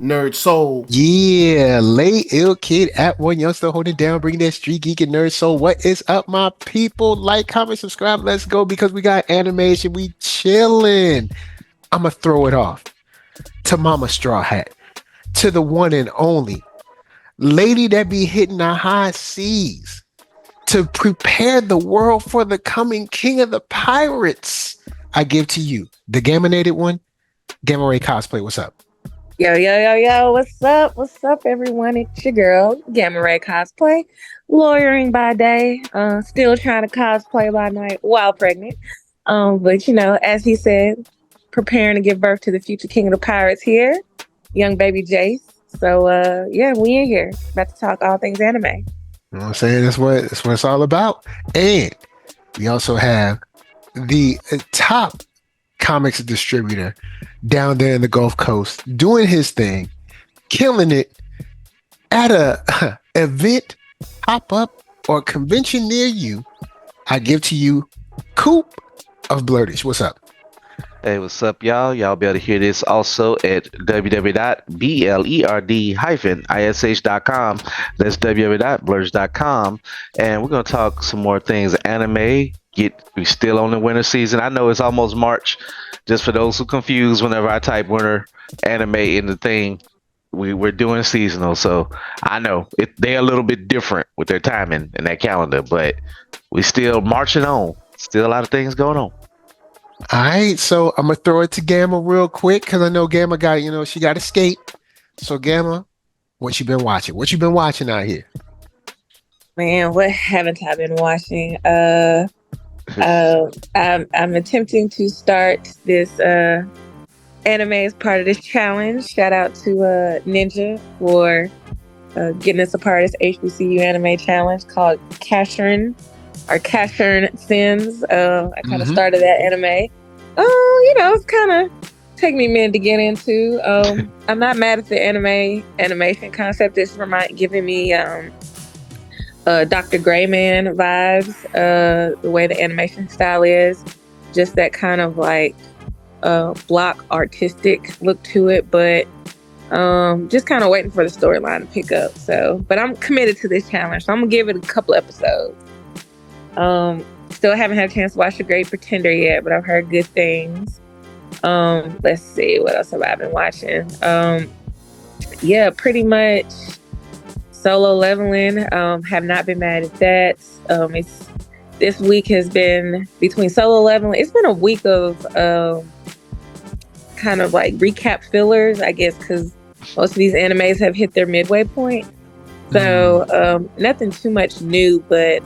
NERDSoul. Yeah, lay ill kid at OneYoungsta holding down, bringing that street geek and nerd soul. What is up, my people? Like, comment, subscribe. Let's go because we got animation. We chilling. I'ma throw it off to Mama Straw Hat, to the one and only lady that be hitting the high seas to prepare the world for the coming king of the pirates. I give to you the gaminated one, Gamma Ray Cosplay. What's up? Yo, yo, yo, yo, what's up? What's up, everyone? It's your girl, Gamma Ray Cosplay, lawyering by day, still trying to cosplay by night while pregnant. But you know, as he said, preparing to give birth to the future king of the pirates here, young baby Jace. So yeah, we in here about to talk all things anime. You know what I'm saying? That's what it's all about. And we also have the top comics distributor down there in the Gulf Coast doing his thing, killing it at a event, pop-up, or convention near you. I give to you COOP of Blurtish. What's up? Hey, what's up, y'all? Y'all be able to hear this also at www.blerd-ish.com. That's www.blurge.com. And we're going to talk some more things. Anime, we still on the winter season. I know it's almost March. Just for those who confused, whenever I type winter anime in the thing, we're doing seasonal. So I know they're a little bit different with their timing and their calendar, but we still marching on. Still a lot of things going on. All right, so I'm gonna throw it to Gamma real quick because I know Gamma got, she got to skate. So Gamma, what you been watching? What you been watching out here? Man, what haven't I been watching? I'm attempting to start this anime as part of this challenge. Shout out to Ninja for getting us a part of this HBCU anime challenge called Cashern Sins. I kind of started that anime. It's kind of take me a minute to get into. I'm not mad at the animation concept. It's giving me Dr. Grayman vibes. The way the animation style is, just that kind of like block artistic look to it, but just kind of waiting for the storyline to pick up. So, but I'm committed to this challenge, so I'm gonna give it a couple episodes. Still haven't had a chance to watch The Great Pretender yet, but I've heard good things. Let's see, what else have I been watching? Yeah, pretty much Solo Leveling. Have not been mad at that. This week has been between Solo Leveling. It's been a week of kind of like recap fillers, I guess, because most of these animes have hit their midway point. So nothing too much new, but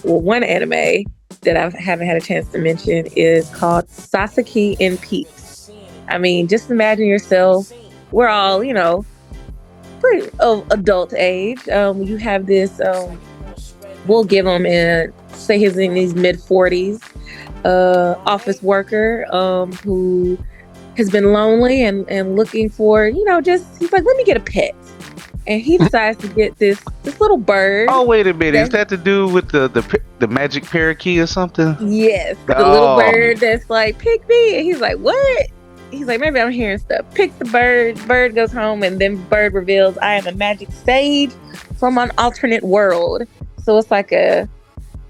one anime that I haven't had a chance to mention is called Sasaki and Peeps. I mean, just imagine yourself. We're all, pretty of adult age. You have this, we'll give him say he's in his mid-40s, office worker who has been lonely and looking for, he's like, let me get a pet. And he decides to get this little bird. Oh, wait a minute. Is that to do with the magic parakeet or something? Yes. The little bird that's like, pick me. And he's like, what? He's like, maybe I'm hearing stuff. Picks the bird. Bird goes home, and then bird reveals, I am a magic sage from an alternate world. So it's like a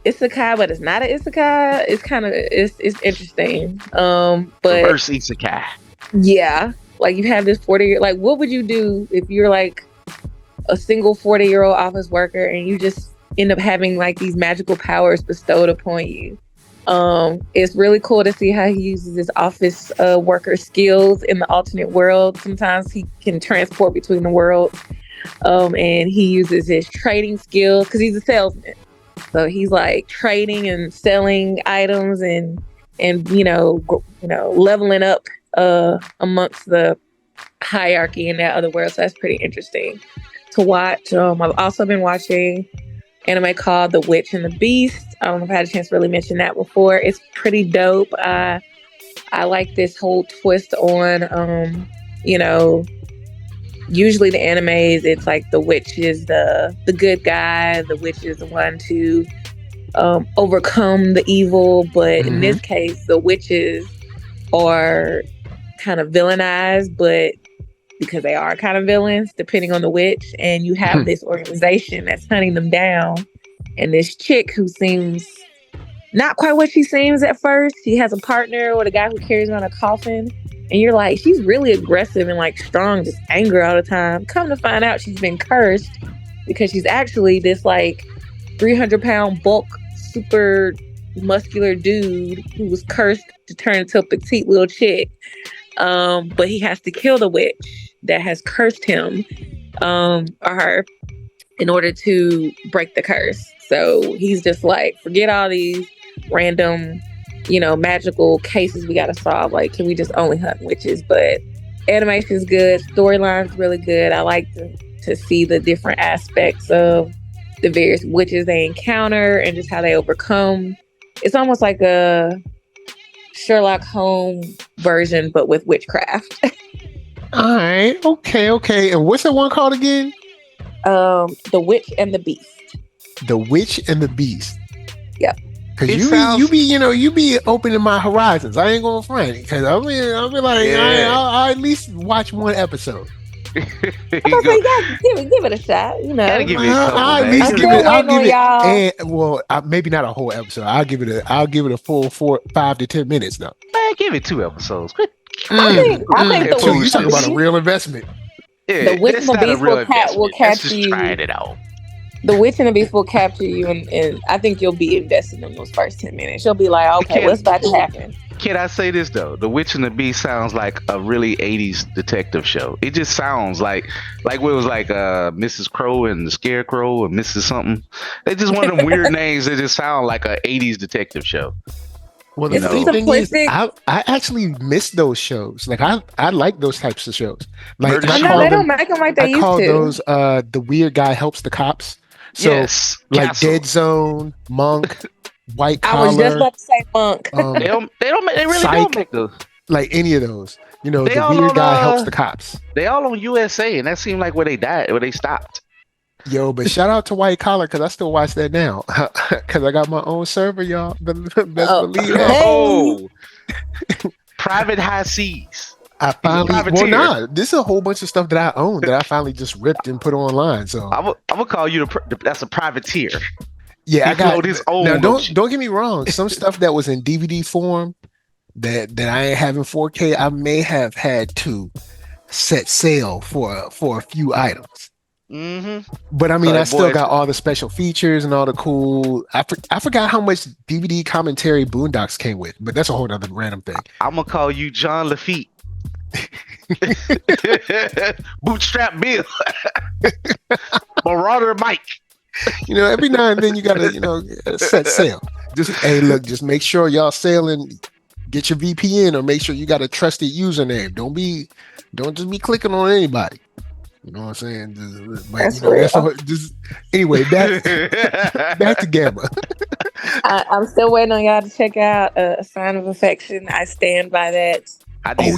isekai, but it's not an isekai. It's kind of, it's interesting. But reverse isekai. Yeah. Like, you have this 40-year, like, what would you do if you're like a single 40-year-old office worker and you just end up having like these magical powers bestowed upon you? It's really cool to see how he uses his office worker skills in the alternate world. Sometimes he can transport between the worlds, and he uses his trading skills because he's a salesman. So he's like trading and selling items and leveling up amongst the hierarchy in that other world. So that's pretty interesting to watch. I've also been watching anime called The Witch and the Beast. I don't know if I had a chance to really mention that before. It's pretty dope. I like this whole twist on, usually the animes, it's like the witch is the good guy. The witch is the one to overcome the evil. But in this case, the witches are kind of villainized, but because they are kind of villains, depending on the witch. And you have this organization that's hunting them down. And this chick who seems not quite what she seems at first. She has a partner with a guy who carries around a coffin. And you're like, she's really aggressive and like strong, just anger all the time. Come to find out she's been cursed because she's actually this like 300-pound bulk, super muscular dude who was cursed to turn into a petite little chick. But he has to kill the witch that has cursed him, or her, in order to break the curse. So he's just like, forget all these random, magical cases we gotta solve. Like, can we just only hunt witches? But animation's good, storyline's really good. I like to see the different aspects of the various witches they encounter and just how they overcome. It's almost like a Sherlock Holmes version, but with witchcraft. All right. Okay. And what's that one called again? The Witch and the Beast. The Witch and the Beast. Yep. Cause you be opening my horizons. I ain't gonna front it. Cause I'll be like, I'll at least watch one episode. Give it a shot. Gotta give it a couple, I'll at least give it. I'll give it. Maybe not a whole episode. I'll give it a full 5 to 10 minutes though. Man, give it 2 episodes. I think you talking about a real investment. Yeah, the Witch and the Beast will catch you. Trying it out. The Witch and the Beast will capture you, and I think you'll be invested in those first 10 minutes. You'll be like, okay, what's about to happen? Can I say this though? The Witch and the Beast sounds like a really 80s detective show. It just sounds like what it was like Mrs. Crow and the Scarecrow and Mrs. Something. They just one of them weird names that just sound like a 80s detective show. Well, the thing is, I actually miss those shows. Like I like those types of shows. Like they don't make them like they used to. I call those the weird guy helps the cops. So yes, like Castle. Dead Zone, Monk, White Collar. I was just about to say Monk. They really don't make those. Like any of those. The weird guy helps the cops. They all on USA, and that seemed like where they stopped. Yo, but shout out to White Collar because I still watch that now because I got my own server, y'all. Best believe that. Oh, Private High Seas. I finally, this is a whole bunch of stuff that I own that I finally just ripped and put online. So I'm gonna call you that's a privateer. Yeah, I got his own. Now, don't get me wrong. Some stuff that was in DVD form that I ain't have in 4K, I may have had to set sail for a few items. Mm-hmm. But I mean, I still got all the special features and all the cool. I forgot how much DVD commentary Boondocks came with, but that's a whole other random thing. I'm gonna call you John Lafitte. Bootstrap Bill. Marauder Mike. Every now and then you gotta set sail. Just make sure y'all sailing. Get your VPN or make sure you got a trusted username. Don't just be clicking on anybody. You know what I'm saying? Anyway, back to Gamma. I'm still waiting on y'all to check out A Sign of Affection. I stand by that. I'm gonna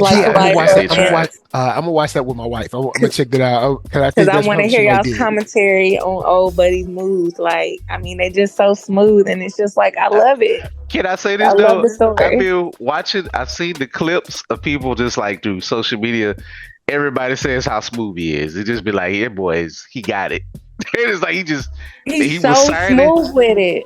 watch that with my wife. I'm gonna check that out because I want to hear y'all's commentary on old buddy's moves. Like, I mean, they just so smooth, and it's just like I love it. Can I say this though? I've been watching. I've seen the clips of people just like through social media. Everybody says how smooth he is. It just be like, yeah, boys, he got it. It's like he so was signing. Smooth with it.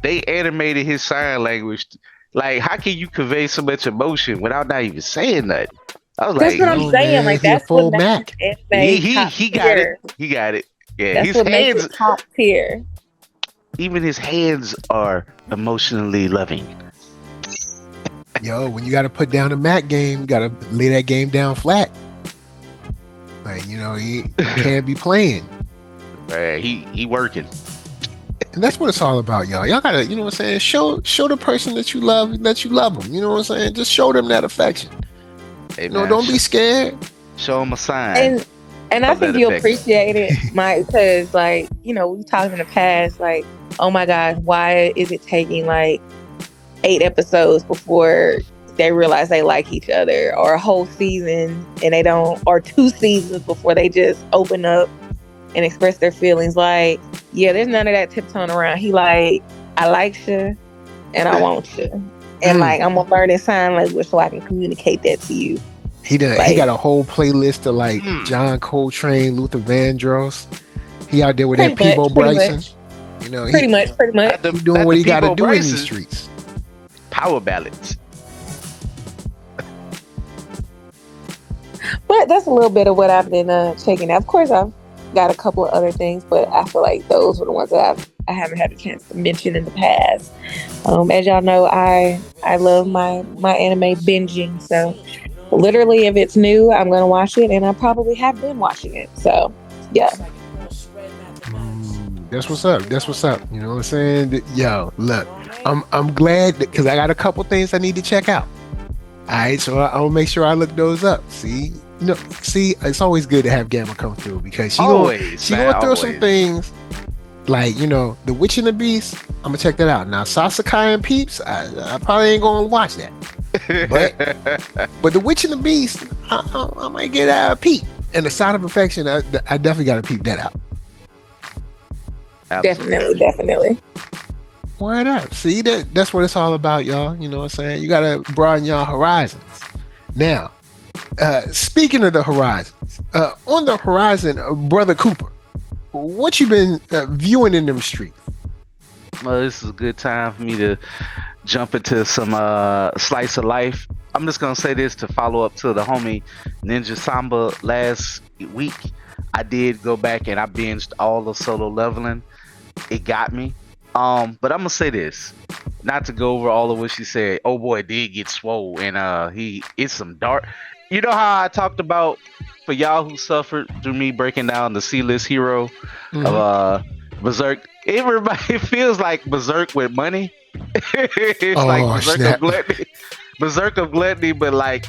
They animated his sign language. Like, how can you convey so much emotion without not even saying nothing? I was that's what I'm saying. Like, that's full Mac. He got it. He got it. Yeah, that's what makes it top tier. Even his hands are emotionally loving. Yo, when you got to put down the Mac game, you got to lay that game down flat. Like, he can't be playing. He working. And that's what it's all about, y'all. Y'all gotta, you know what I'm saying? Show the person that you love them. You know what I'm saying? Just show them that affection. Hey, man, don't be scared. Show them a sign. And I think you'll appreciate it, Mike, because we've talked in the past, like, oh my God, why is it taking like 8 episodes before they realize they like each other, or a whole season and they don't, or 2 seasons before they just open up and express their feelings? Like, yeah, there's none of that tiptoeing around. He like, I like you and I want you. And like, I'm gonna learn in sign language so I can communicate that to you. He Like, got a whole playlist of like Mm. John Coltrane, Luther Vandross. He out there with that pretty Peebo much, pretty Bryson. much, You know, pretty much, pretty much. Not the, he doing not what the he got to Peebo do in these Bryson. streets. Power ballads. But that's a little bit of what I've been checking out. Of course, I've got a couple of other things, but I feel like those were the ones that I haven't had a chance to mention in the past. As y'all know, I love my anime binging. So literally, if it's new, I'm gonna watch it, and I probably have been watching it. So yeah. That's what's up. That's what's up. You know what I'm saying? Yo, look, I'm glad because I got a couple things I need to check out. All right, so I'll make sure I look those up. See, it's always good to have Gamma come through because she gonna throw some things like The Witch and the Beast. I'm gonna check that out. Now, Sasaki and Peeps, I probably ain't gonna watch that, but The Witch and the Beast, I might get a peep. And The Sign of Perfection, I definitely gotta peep that out. Definitely. Word up. See, that's what it's all about, y'all. You know what I'm saying? You gotta broaden your horizons. Now, speaking of the horizons, on the horizon, Brother Cooper, what you been viewing in them streets? Well, this is a good time for me to jump into some slice of life. I'm just gonna say this to follow up to the homie Ninja Samba last week. I did go back and I binged all the Solo Leveling. It got me. But I'm gonna say this, not to go over all of what she said. Oh boy, did get swole, and it's some dark. You know how I talked about for y'all who suffered through me breaking down the C-list hero of Berserk. It feels like Berserk with money. It's like Berserk of Gluttony. Berserk of Gluttony, but like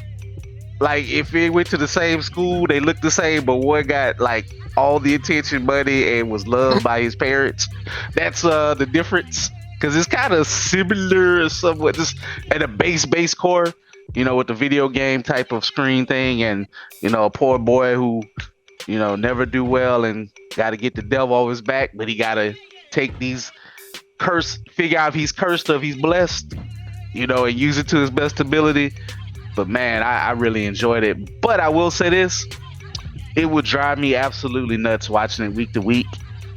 if it went to the same school, they look the same, but one got like all the attention, money, and was loved by his parents. That's the difference, because it's kind of similar somewhat, just at a base core, with the video game type of screen thing, and a poor boy who never do well and got to get the devil off his back, but he got to take these figure out if he's cursed or if he's blessed, and use it to his best ability. But man, I really enjoyed it. But I will say this, it would drive me absolutely nuts watching it week to week.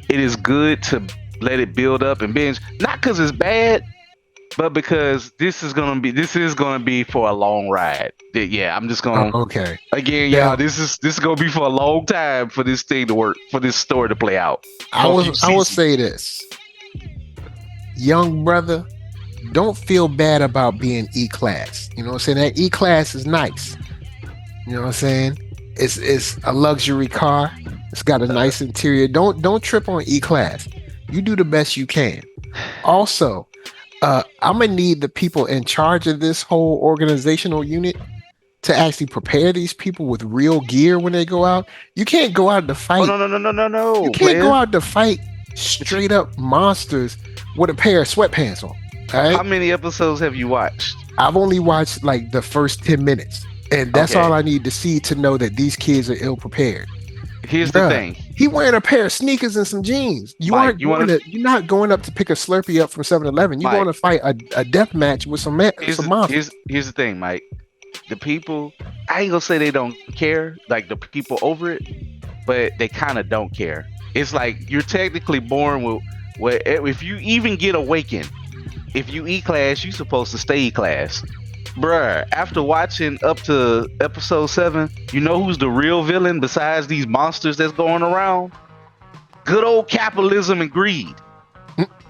It is good to let it build up and binge, not because it's bad, but because this is gonna be for a long ride. Yeah, I'm just gonna okay. Again, y'all, this is gonna be for a long time for this thing to work, for this story to play out. I will say this, young brother, don't feel bad about being E-class. You know what I'm saying? That E-class is nice. You know what I'm saying? It's a luxury car. It's got a nice interior. Don't trip on E-class. You do the best you can. Also, I'm gonna need the people in charge of this whole organizational unit to actually prepare these people with real gear when they go out. You can't go out to fight. Oh, no. You can't go out to fight straight up monsters with a pair of sweatpants on. All right? How many episodes have you watched? I've only watched like the first 10 minutes. And that's all I need to see to know that these kids are ill prepared. Here's the thing. He wearing a pair of sneakers and some jeans. You're not going up to pick a Slurpee up from 7-Eleven. You're going to fight a death match with some monsters. Here's the thing, Mike. The people, I ain't gonna say they don't care, like the people over it, but they kind of don't care. It's like you're technically born with if you even get awakened, if you E-class, you're supposed to stay E-class. Bruh, after watching up to episode 7, you know who's the real villain besides these monsters that's going around? Good old capitalism and greed.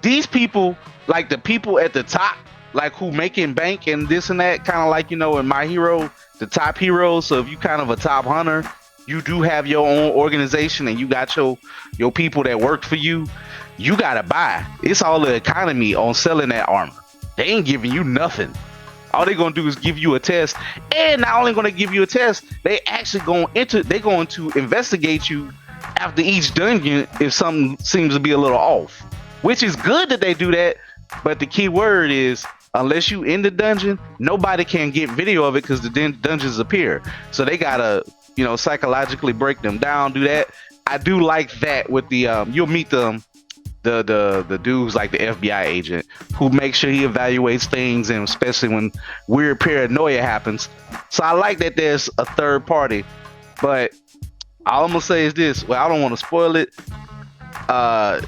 These people, like the people at the top, like who making bank and this and that, kind of like, in My Hero, the top heroes. So if you kind of a top hunter, you do have your own organization and you got your people that work for you. You gotta buy. It's all the economy on selling that armor. They ain't giving you nothing. All they're gonna do is give you a test, and not only gonna give you a test, they actually going to investigate you after each dungeon if something seems to be a little off. Which is good that they do that, but the key word is unless you in the dungeon, nobody can get video of it because the dungeons appear. So they gotta, psychologically break them down, do that. I do like that with the you'll meet the the dude's like the FBI agent who makes sure he evaluates things, and especially when weird paranoia happens. So I like that there's a third party, but all I'm gonna say is this. Well, I don't want to spoil it, because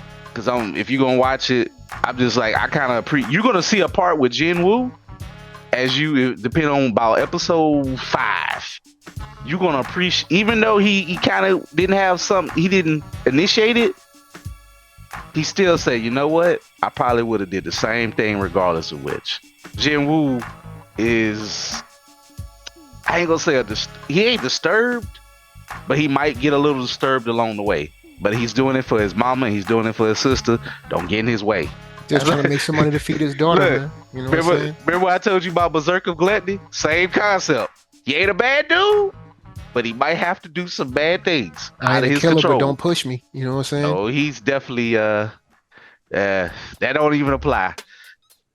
if you're gonna watch it, I'm just like I kind of you're gonna see a part with Jin Woo as you depend on about episode 5. You're gonna appreciate, even though he kind of didn't have he didn't initiate it. He still said, you know what? I probably would have did the same thing regardless of which. Jin Woo is, I ain't gonna say he ain't disturbed, but he might get a little disturbed along the way. But he's doing it for his mama, he's doing it for his sister. Don't get in his way. Just trying to make some money to feed his daughter, Look, man. You know what I'm saying? Remember I told you about Berserk of Gluttony? Same concept. He ain't a bad dude, but he might have to do some bad things I out of ain't a his killer, control. but don't push me. You know what I'm saying? Oh, he's definitely that don't even apply.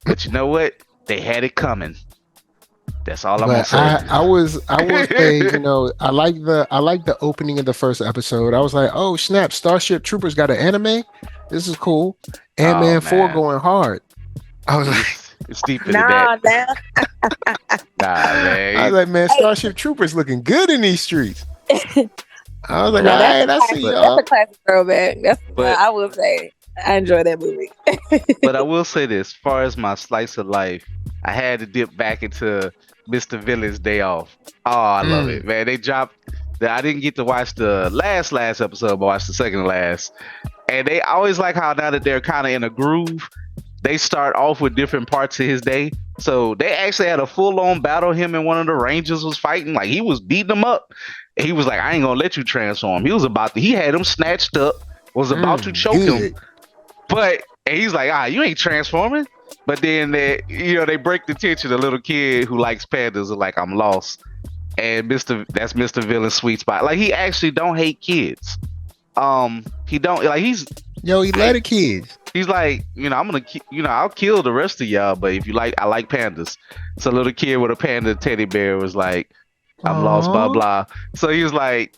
But you know what? They had it coming. That's all I'm gonna say. I will say, you know, I like the opening of the first episode. I was like, oh snap, Starship Troopers got an anime. This is cool. Ant-Man 4 going hard. I was like, it's deeper than that. Man. I was like, man, Starship Troopers looking good in these streets. I was like, all right, I see y'all. That's a classic throwback. I will say, I enjoy that movie. But I will say this, as far as my slice of life, I had to dip back into Mr. Villain's Day Off. Oh, I love it, man. They dropped. I didn't get to watch the last episode, but I watched the second to last. And they always like how now that they're kind of in a groove, they start off with different parts of his day. So they actually had a full-on battle. Him and one of the Rangers was fighting. Like, he was beating him up. And he was like, I ain't gonna let you transform. He had him snatched up, was about to choke him. But, and he's like, you ain't transforming. But then they break the tension. A little kid who likes pandas is like, I'm lost. And that's Mr. Villain's sweet spot. Like, he actually don't hate kids. He don't, like, he let the kids. He's like, I'm gonna, I'll kill the rest of y'all, but if you like, I like pandas. So a little kid with a panda teddy bear was like, I'm lost, blah blah. So he was like,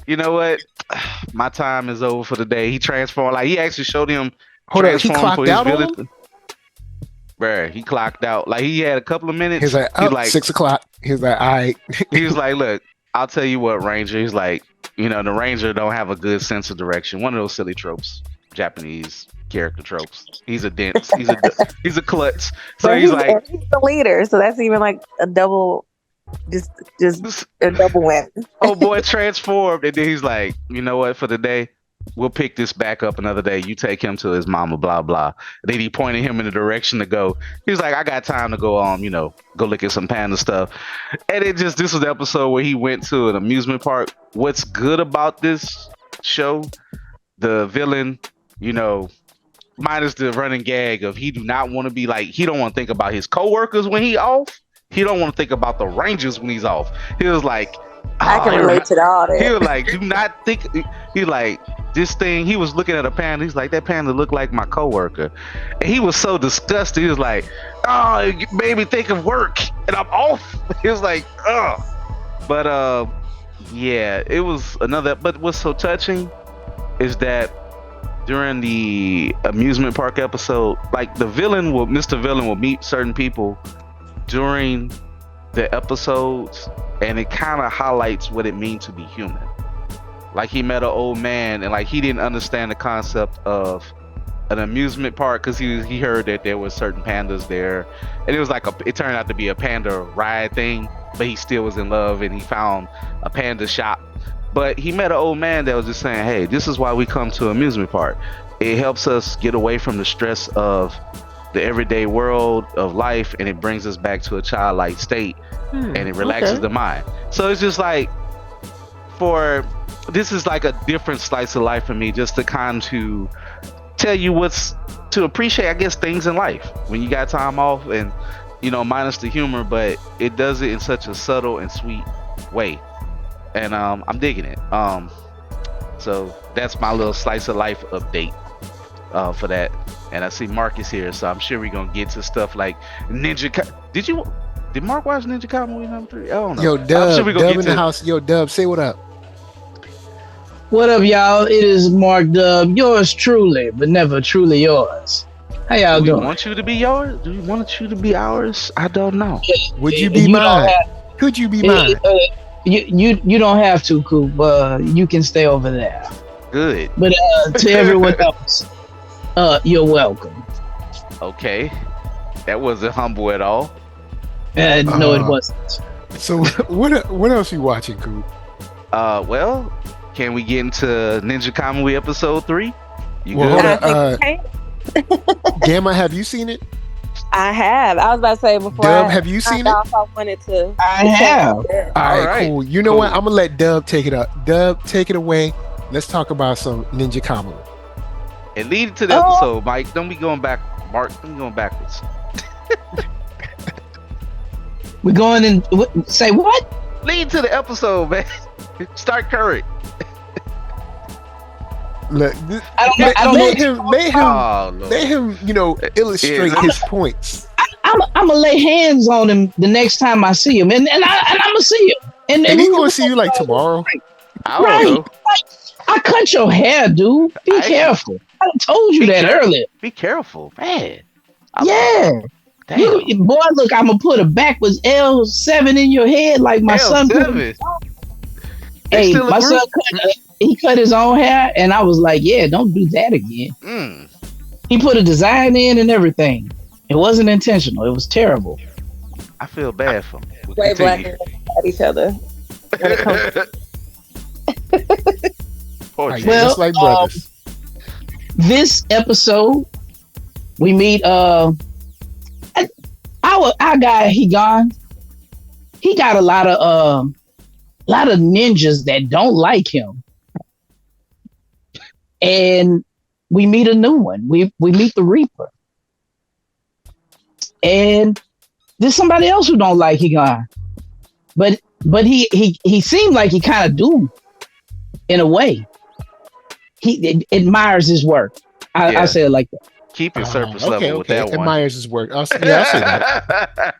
you know what, my time is over for the day. He transformed, like, he actually showed him. Hold on, he clocked out on him? Bruh, he clocked out. Like, he had a couple of minutes. He's like, 6 o'clock. He's like, all right. He was like, look, I'll tell you what, Ranger. He's like, the Ranger don't have a good sense of direction. One of those silly tropes, Japanese character tropes. He's a dense. He's a klutz. So he's like, he's the leader. So that's even like a double, just a double win. Oh boy, transformed, and then he's like, you know what? For the day, we'll pick this back up another day. You take him to his mama, blah blah. And then he pointed him in the direction to go. He was like, I got time to go go look at some panda stuff. And this was the episode where he went to an amusement park. What's good about this show, the villain, minus the running gag of he do not want to be like, he don't want to think about his coworkers when he off. He don't want to think about the Rangers when he's off. He was like, I can relate to all that. He was like, do not think. He like, this thing. He was looking at a panda. He's like, that panda looked like my coworker, and he was so disgusted. He was like, oh, it made me think of work, and I'm off. He was like, oh, but yeah, it was another. But what's so touching is that during the amusement park episode, like Mr. Villain will meet certain people during the episodes, and it kind of highlights what it means to be human. Like, he met an old man, and like, he didn't understand the concept of an amusement park because he heard that there were certain pandas there, and it was like it turned out to be a panda ride thing, but he still was in love, and he found a panda shop. But he met an old man that was just saying, hey, this is why we come to an amusement park. It helps us get away from the stress of the everyday world of life, and it brings us back to a childlike state, and it relaxes the mind. So it's just like, this is like a different slice of life for me, just to to tell you to appreciate, I guess, things in life when you got time off, and minus the humor, but it does it in such a subtle and sweet way, and I'm digging it. So that's my little slice of life update for that. And I see Mark is here, so I'm sure we're gonna get to stuff like Did Mark watch Ninja Kamui number 3? I don't know. Yo, Dub in the house. Yo, Dub, say what up. What up, y'all? It is Mark Dub, yours truly, but never truly yours. How y'all Do we doing? want you to be yours? Do we want you to be ours? I don't know. Would you be mine? Could you be mine? You don't have to, Coop. You can stay over there. Good. But to everyone else, you're welcome. Okay. That wasn't humble at all. No, it wasn't. So what else you watching, Coop? Well, can we get into Ninja Kamui episode 3? You Well, good? hold on. Gamma, have you seen it? I have. I was about to say before. Dub, have you seen it? I wanted to. I have. All right, cool. You know cool. what? I'm gonna let Dub take it up. Dub, take it away. Let's talk about some Ninja Kamui. And lead it to the episode, Mike. Don't be going back, Mark. Don't be going backwards. We're going in. Say what? Lead to the episode, man. Start current. Look, I don't know. Let him, illustrate his points. I'm gonna lay hands on him the next time I see him, and I'm gonna see him. And he's gonna see you like tomorrow. I don't know. Like, I cut your hair, dude. Be careful. I told you that earlier. Be careful, man. Boy, look, I'm gonna put a backwards L7 in your head like my son. Hey, my son cut his own hair, and I was like, "Yeah, don't do that again." He put a design in and everything. It wasn't intentional. It was terrible. I feel bad for him. Way black at each other. When it comes Well, just like brothers. This episode, we meet our guy. He got a lot of ninjas that don't like him, and we meet a new one. We meet the Reaper, and there's somebody else who don't like Higan, but he seemed like he kind of do in a way. He admires his work. I'll say it like that. Keep your surface level with that one. Admires his work. I'll say that.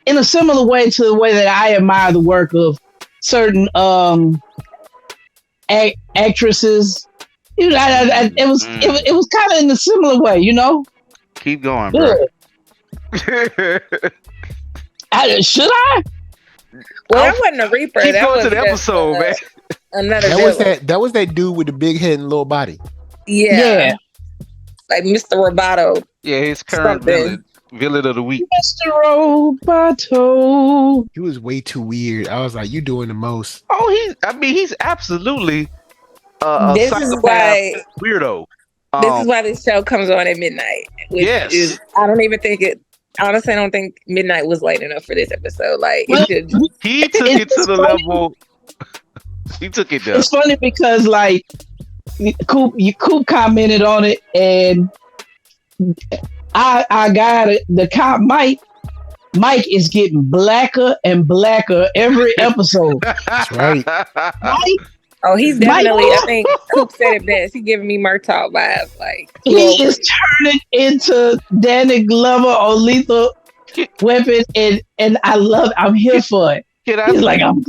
In a similar way to the way that I admire the work of certain actresses, it was kind of in a similar way, Keep going, bro. Should I? Well, that wasn't a Reaper. Keep that going was to the episode, man. Another. That was that dude with the big head and little body. Yeah. Like Mr. Roboto. Yeah, his current villain of the week. Mr. Roboto. He was way too weird. I was like, you doing the most. Oh, he's absolutely this is why weirdo. This is why this show comes on at midnight. Yes. I don't even think it. Honestly, I don't think midnight was late enough for this episode. Like he took it to the level. He took it down. It's funny because like Coop commented on it, and I got it. The cop Mike is getting blacker and blacker every episode. That's right. Mike, oh, he's definitely. I think Coop said it best. He's giving me Murtaugh vibes. Like he is turning into Danny Glover on Lethal Weapon, and I love. I'm here for it. He's like, I'm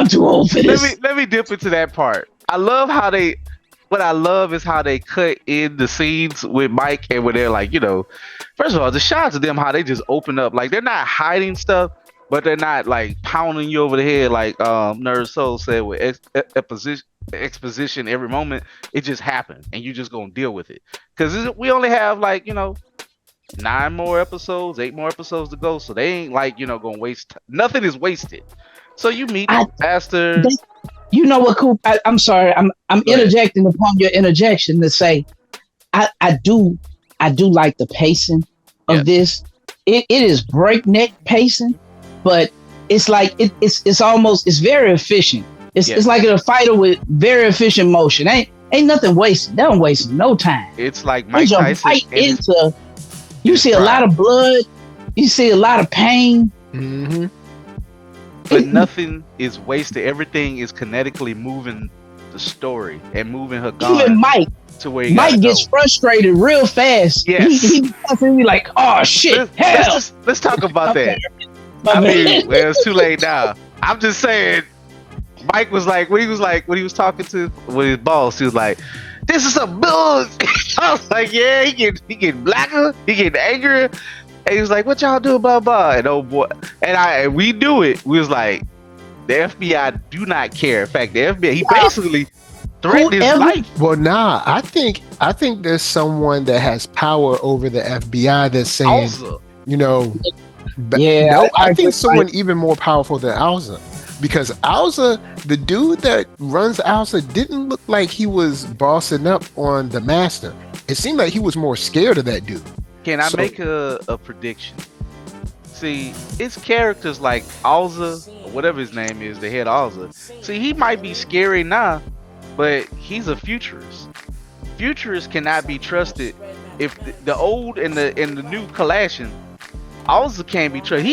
too old for this. Let me dip into that part. I love how they. What I love is how they cut in the scenes with Mike, and where they're like, first of all, the shots of them, how they just open up, like they're not hiding stuff, but they're not like pounding you over the head, like NERDSoul said with exposition every moment. It just happened, and you just gonna deal with it because we only have like 8 more episodes to go, so they ain't like gonna waste. Nothing is wasted. So you meet faster. You know what, Coop? I'm sorry. I'm interjecting upon your interjection to say, I do like the pacing of this. It is breakneck pacing, but it's like it's almost very efficient. It's like a fighter with very efficient motion. Ain't nothing wasted. They don't waste no time. It's like Mike Tyson. You see a lot of blood. You see a lot of pain. Mm-hmm. But nothing is wasted. Everything is kinetically moving the story and moving her gun. Even Mike to where he Mike gets frustrated real fast. Yes. He be like, oh shit, hell. Let's talk about that. I mean, well, it's too late now. I'm just saying. Mike was like, when he was talking to with his boss, he was like, "This is a bug." I was like, "Yeah, he get blacker, he get angrier." And he was like, "What y'all do, blah blah?" And oh boy, and we do it. We was like, the FBI do not care. In fact, the FBI, he basically threatened his life. Well, nah, I think there's someone that has power over the FBI that's saying, Also, you know, Yeah, no, I think just someone even more powerful than Alza. Because Alza, the dude that runs Alza, didn't look like he was bossing up on the master. It seemed like he was more scared of that dude. can I make a prediction? See, it's characters like Alza, or whatever his name is, the head Alza. See, he might be scary now, but he's a futurist. Futurists cannot be trusted. If the old and the new collation, Alza can't be trusted.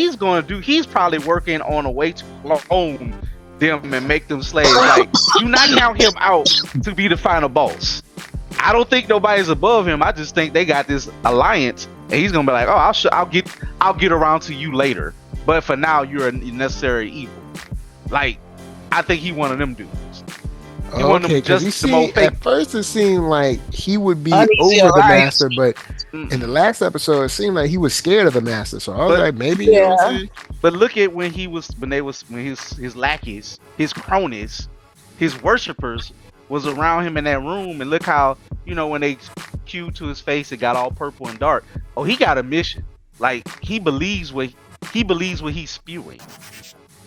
He's probably working on a way to clone them and make them slaves. Like, do not count him out to be the final boss. I don't think nobody's above him. I just think they got this alliance, and he's gonna be like, "Oh, I'll get around to you later. But for now, you're a necessary evil." Like, I think he one of them dudes. Okay, because you see, at first it seemed like he would be over the master, but in the last episode, it seemed like he was scared of the master. So I was like, maybe. You know what I'm saying? But look at when his lackeys, his cronies, his worshippers was around him in that room, and look how, you know, when they cued to his face, it got all purple and dark. Oh, he got a mission. Like, he believes what he's spewing.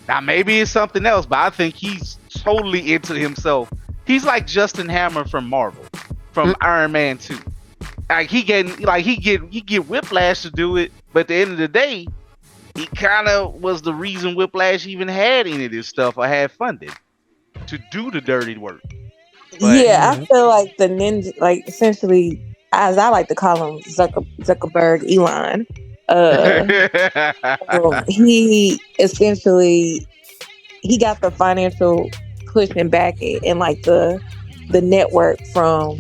Now maybe it's something else, but I think he's totally into himself. He's like Justin Hammer from Marvel, from Iron Man 2. Like, he get Whiplash to do it, but at the end of the day, he kind of was the reason Whiplash even had any of this stuff or had funded to do the dirty work. But, I feel like the ninja, like, essentially, as I like to call him, Zuckerberg Elon. He essentially got the financial push and backing and like the network from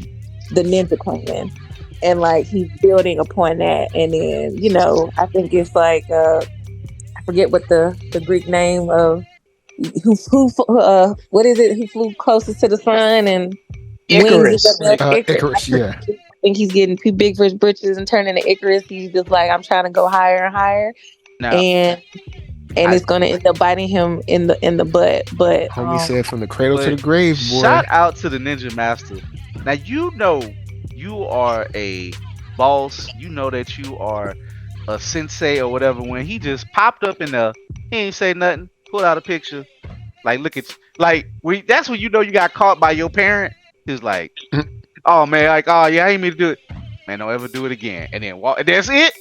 the Ninja Clan, and like he's building upon that. And then, you know, I think it's like I forget what the Greek name of who what is it? Who flew closest to the sun and Icarus. Icarus, yeah. I think he's getting too big for his britches and turning to Icarus. He's just like, I'm trying to go higher and higher, and it's gonna end up biting him in the butt. But homie said, from the cradle to the grave, boy. Shout out to the Ninja Master. Now, you know you are a boss. You know that you are a sensei or whatever. When he just popped up he ain't say nothing, pulled out a picture, like, look at, like, that's when you know you got caught by your parent. He's like, oh man, like, oh yeah, I ain't mean to do it. Man, don't ever do it again. And then walk, and that's it.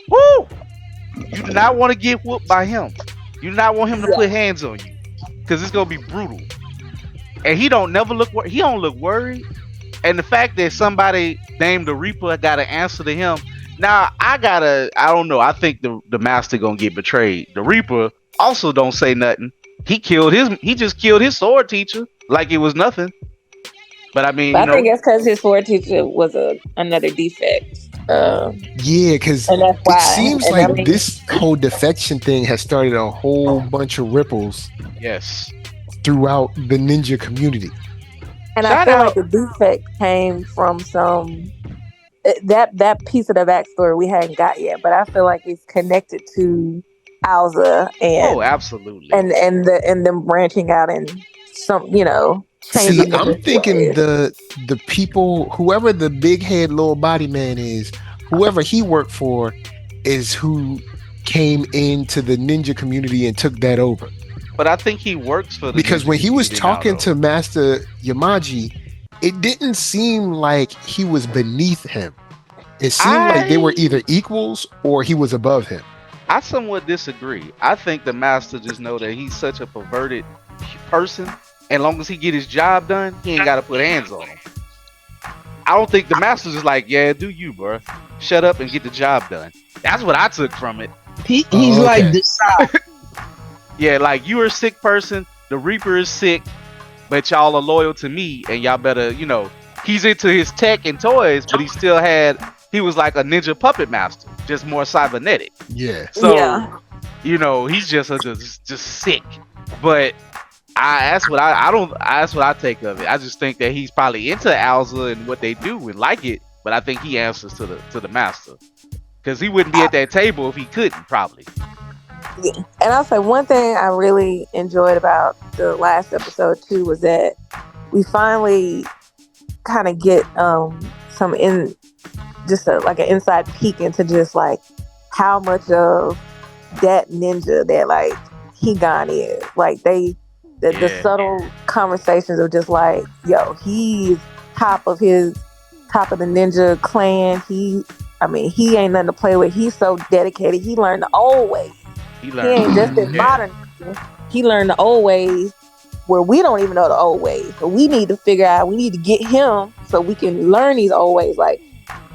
Woo! You do not want to get whooped by him. You do not want him to put hands on you, because it's gonna be brutal. And he don't look worried. And the fact that somebody named the Reaper got an answer to him. Now I don't know. I think the master gonna get betrayed. The Reaper also don't say nothing. He just killed his sword teacher like it was nothing. But I mean, I think it's because his sword teacher was another defect. Yeah, because it seems like this whole defection thing has started a whole bunch of ripples. Yes, throughout the ninja community. And I feel like the defect came from that piece of the backstory we hadn't got yet, but I feel like it's connected to Alza and absolutely, and them branching out and some, you know. See, I'm thinking the people, whoever the big head little body man is, whoever he worked for, is who came into the ninja community and took that over. But I think he works for the because when he was talking to Master Yamaji, it didn't seem like he was beneath him. It seemed like they were either equals or he was above him. I somewhat disagree. I think the master just know that he's such a perverted person. And long as he get his job done, he ain't got to put hands on him. I don't think the master's just like, yeah, do you, bro. Shut up and get the job done. That's what I took from it. He's like this. Yeah, like, you are a sick person. The Reaper is sick. But y'all are loyal to me. And y'all better, you know, he's into his tech and toys. But he was like a ninja puppet master. Just more cybernetic. Yeah. So, you know, he's just sick. But that's what I don't. That's what I take of it. I just think that he's probably into Alza and what they do and like it. But I think he answers to the master because he wouldn't be at that table if he couldn't probably. Yeah. And I'll say one thing I really enjoyed about the last episode too was that we finally kind of get some like an inside peek into just like how much of that ninja that like Higan is. Like the subtle conversations of just like, yo, he's top of the ninja clan. He ain't nothing to play with. He's so dedicated. He learned the old ways. He ain't just in modern. He learned the old ways where we don't even know the old ways. So we need to figure out, we need to get him so we can learn these old ways. Like,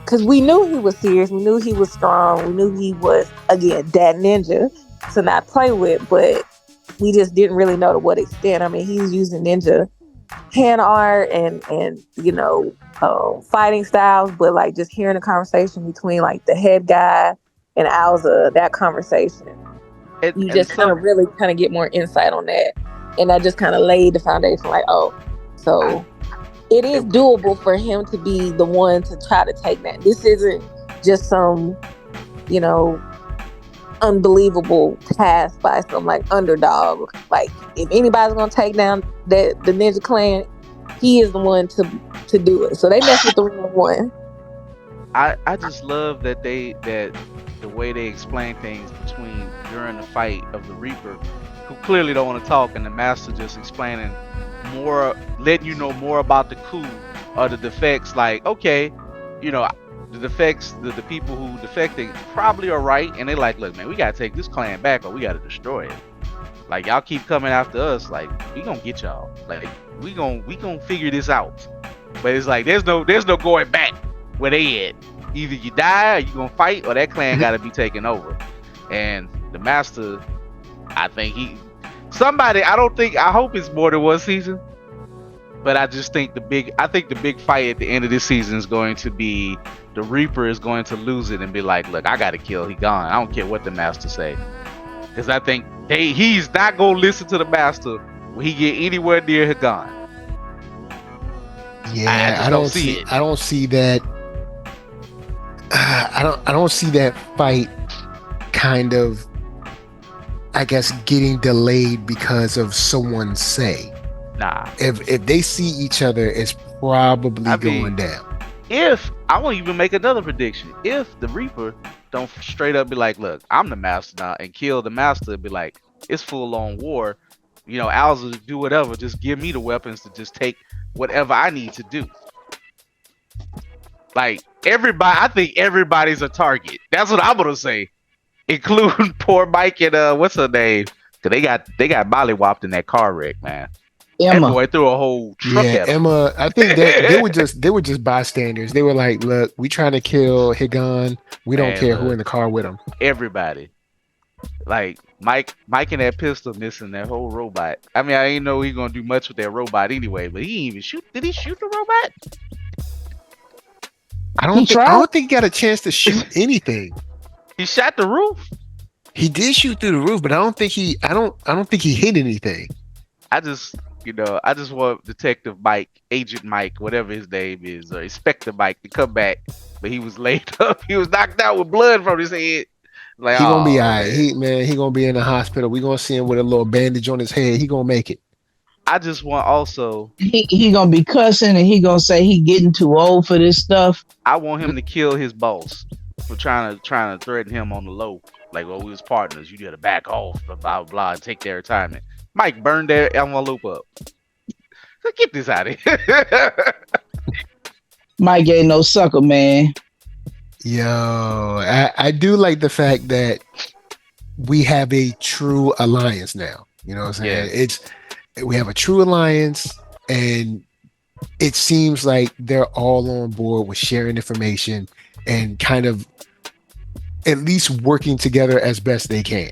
because we knew he was serious. We knew he was strong. We knew he was, again, that ninja to not play with. But we just didn't really know to what extent. I mean, he's using ninja hand art and fighting styles. But like just hearing a conversation between like the head guy and Alza, that conversation. You just kind of really kind of get more insight on that. And that just kind of laid the foundation like, oh, so it is doable for him to be the one to try to take that. This isn't just some, unbelievable task by some like underdog. Like if anybody's going to take down the Ninja Clan, he is the one to do it. So they messed with the wrong one. I just love that the way they explain things during the fight of the Reaper, who clearly don't want to talk, and the Master just explaining more, letting you know more about the coup or the defects. Like, okay, the defects, the people who defected probably are right, and they like, look, man, we gotta take this clan back or we gotta destroy it. Like, y'all keep coming after us, like we gonna get y'all. Like we gonna figure this out. But it's like there's no going back where they at. Either you die or you gonna fight, or that clan gotta be taken over. And the Master, I think I hope it's more than one season. But I just think the big fight at the end of this season is going to be the Reaper is going to lose it and be like, look, I gotta kill Higan. I don't care what the Master say. Because I think he's not gonna listen to the Master when he get anywhere near Higan. Yeah, I don't see it. I don't see that. I don't see that fight kind of, I guess, getting delayed because of someone's say. Nah. If they see each other, it's probably going down. If I won't even make another prediction. If the Reaper don't straight up be like, look, I'm the Master now, and kill the Master, and be like, it's full on war. Alza do whatever. Just give me the weapons to just take whatever I need to do. Like everybody, I think everybody's a target. That's what I'm gonna say, including poor Mike and what's her name? Cause they got mollywopped in that car wreck, man. Emma. That boy threw a whole truck at him. Emma. I think they were just bystanders. They were like, look, we trying to kill Higan. We don't care who in the car with him. Everybody. Like Mike and that pistol missing that whole robot. I mean, I ain't know he gonna do much with that robot anyway, but he didn't even shoot. Did he shoot the robot? I don't think he got a chance to shoot anything. He shot the roof. He did shoot through the roof, but I don't think he hit anything. I just want Detective Mike, Agent Mike, whatever his name is, or Inspector Mike to come back. But he was laid up. He was knocked out with blood from his head. Like, he gonna be all right. He gonna be in the hospital. We gonna see him with a little bandage on his head. He gonna make it. I just want also he gonna be cussing and he gonna say he getting too old for this stuff. I want him to kill his boss for trying to threaten him on the low. Like, well, we was partners. You gotta back off, blah blah blah, and take their retirement. Mike, burn their envelope up. So get this out of here. Mike ain't no sucker, man. Yo, I do like the fact that we have a true alliance now. You know what I'm saying? Yeah. We have a true alliance, and it seems like they're all on board with sharing information and kind of at least working together as best they can.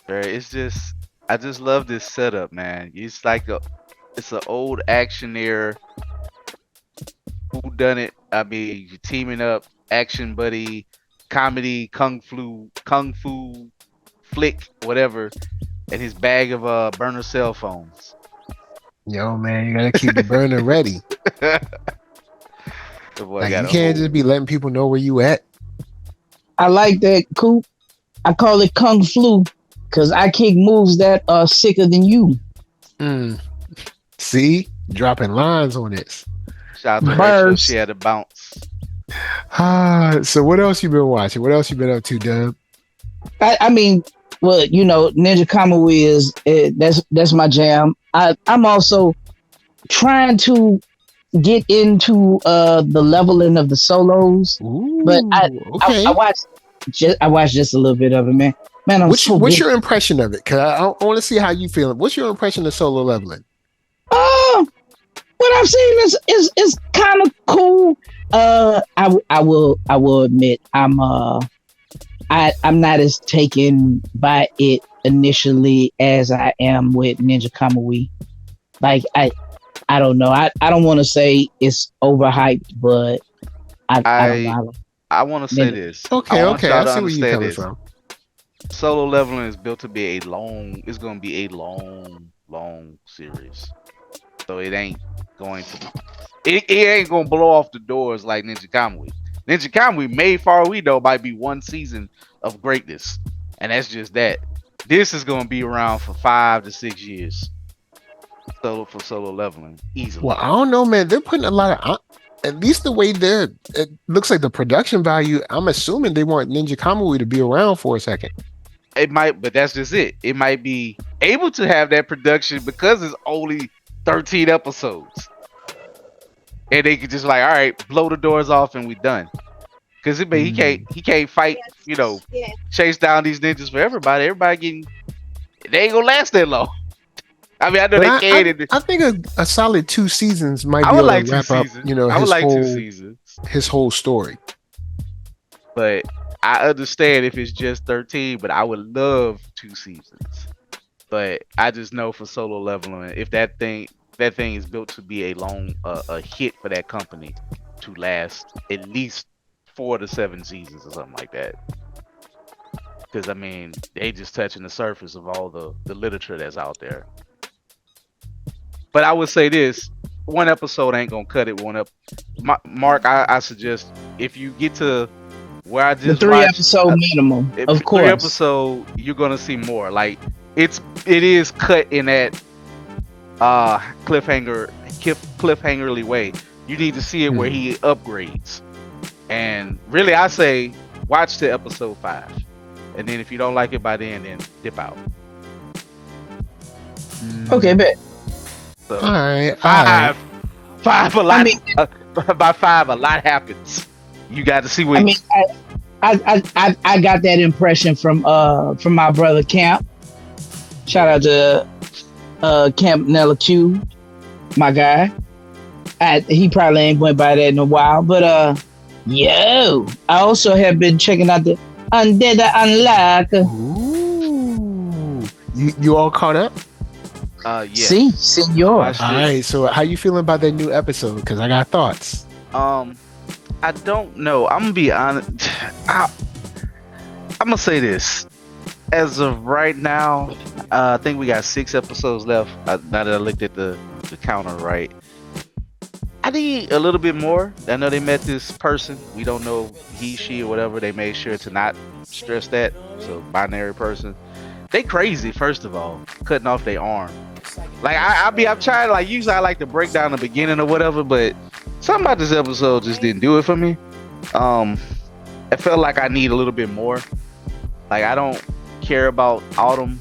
I just love this setup, man. It's like it's an old actioneer whodunit. I mean, you're teaming up, action buddy, comedy, kung fu flick, whatever. and his bag of burner cell phones. Yo, man, you gotta keep the burner ready. The boy Like, got you a can't whole- just be letting people know where you at. I like that, Coop. I call it Kung Flu because I kick moves that are sicker than you. See, dropping lines on this. Shout out to Rachel. Burst. She had a bounce. So what else you been watching? What else you been up to, Dub? I mean, well, you know, Ninja Kamui is that's my jam. I'm also trying to get into the leveling of the solos, Ooh, but okay. I watched just a little bit of it, man. Man, What's your impression of it? Cause I want to see how you feeling. What's your impression of solo leveling? What I've seen is kind of cool. I will admit I'm not as taken by it initially as I am with Ninja Kamui. Like I don't know. I don't want to say it's overhyped, but I don't know. I want to say this. Okay, I I see where you're coming from. Solo leveling is built to be it's going to be a long series. So it ain't going to, it ain't going to blow off the doors like Ninja Kamui. Ninja Kamui, made far we know, might be one season of greatness. And that's just that. This is going to be around for 5 to 6 years. Solo leveling, easily. Well, I don't know, man. They're putting a lot of, at least the way it looks like the production value, I'm assuming they want Ninja Kamui to be around for a second. It might, but that's just it. It might be able to have that production because it's only 13 episodes. And they could just like, all right, blow the doors off and we done. Because he can't fight, you know, chase down these ninjas for everybody. Everybody getting, they ain't gonna last that long. I mean, I know But they can. I think a solid 2 seasons might be I would able like to 2 wrap up, seasons. you know, I would like 2 seasons. His whole story. But I understand if it's just 13, but I would love 2 seasons. But I just know for solo leveling, if that thing is built to be a hit for that company to last at least 4 to 7 seasons or something like that. Because I mean, they just touching the surface of all the literature that's out there. But I would say this: 1 episode ain't gonna cut it. Mark, I suggest if you get to where I just the 3 watched, episode minimum, of course. 3 episode, you're gonna see more. Like it is cut in that cliffhangerly way. You need to see it where he upgrades. And really, I say watch to episode 5, and then if you don't like it by then dip out. Okay, bet. So, All right. Five. A lot. I mean, by 5, a lot happens. You got to see what. I mean, I got that impression from my brother Camp. Shout out to Camp Nella Q, my guy. He probably ain't went by that in a while, but I also have been checking out the Undead Unluck. Ooh. You all caught up? Yeah. See, senor. All right. So how you feeling about that new episode? Because I got thoughts. I don't know. I'm gonna be honest. I'm gonna say this. As of right now, I think we got 6 episodes left. Now that I looked at the counter right, I need a little bit more. I know they met this person. We don't know he, she, or whatever. They made sure to not stress that. So binary person. They crazy. First of all, cutting off their arm. Like I'm trying to, like, usually I like to break down the beginning or whatever, but something about this episode just didn't do it for me. It felt like I need a little bit more. Like, I don't care about Autumn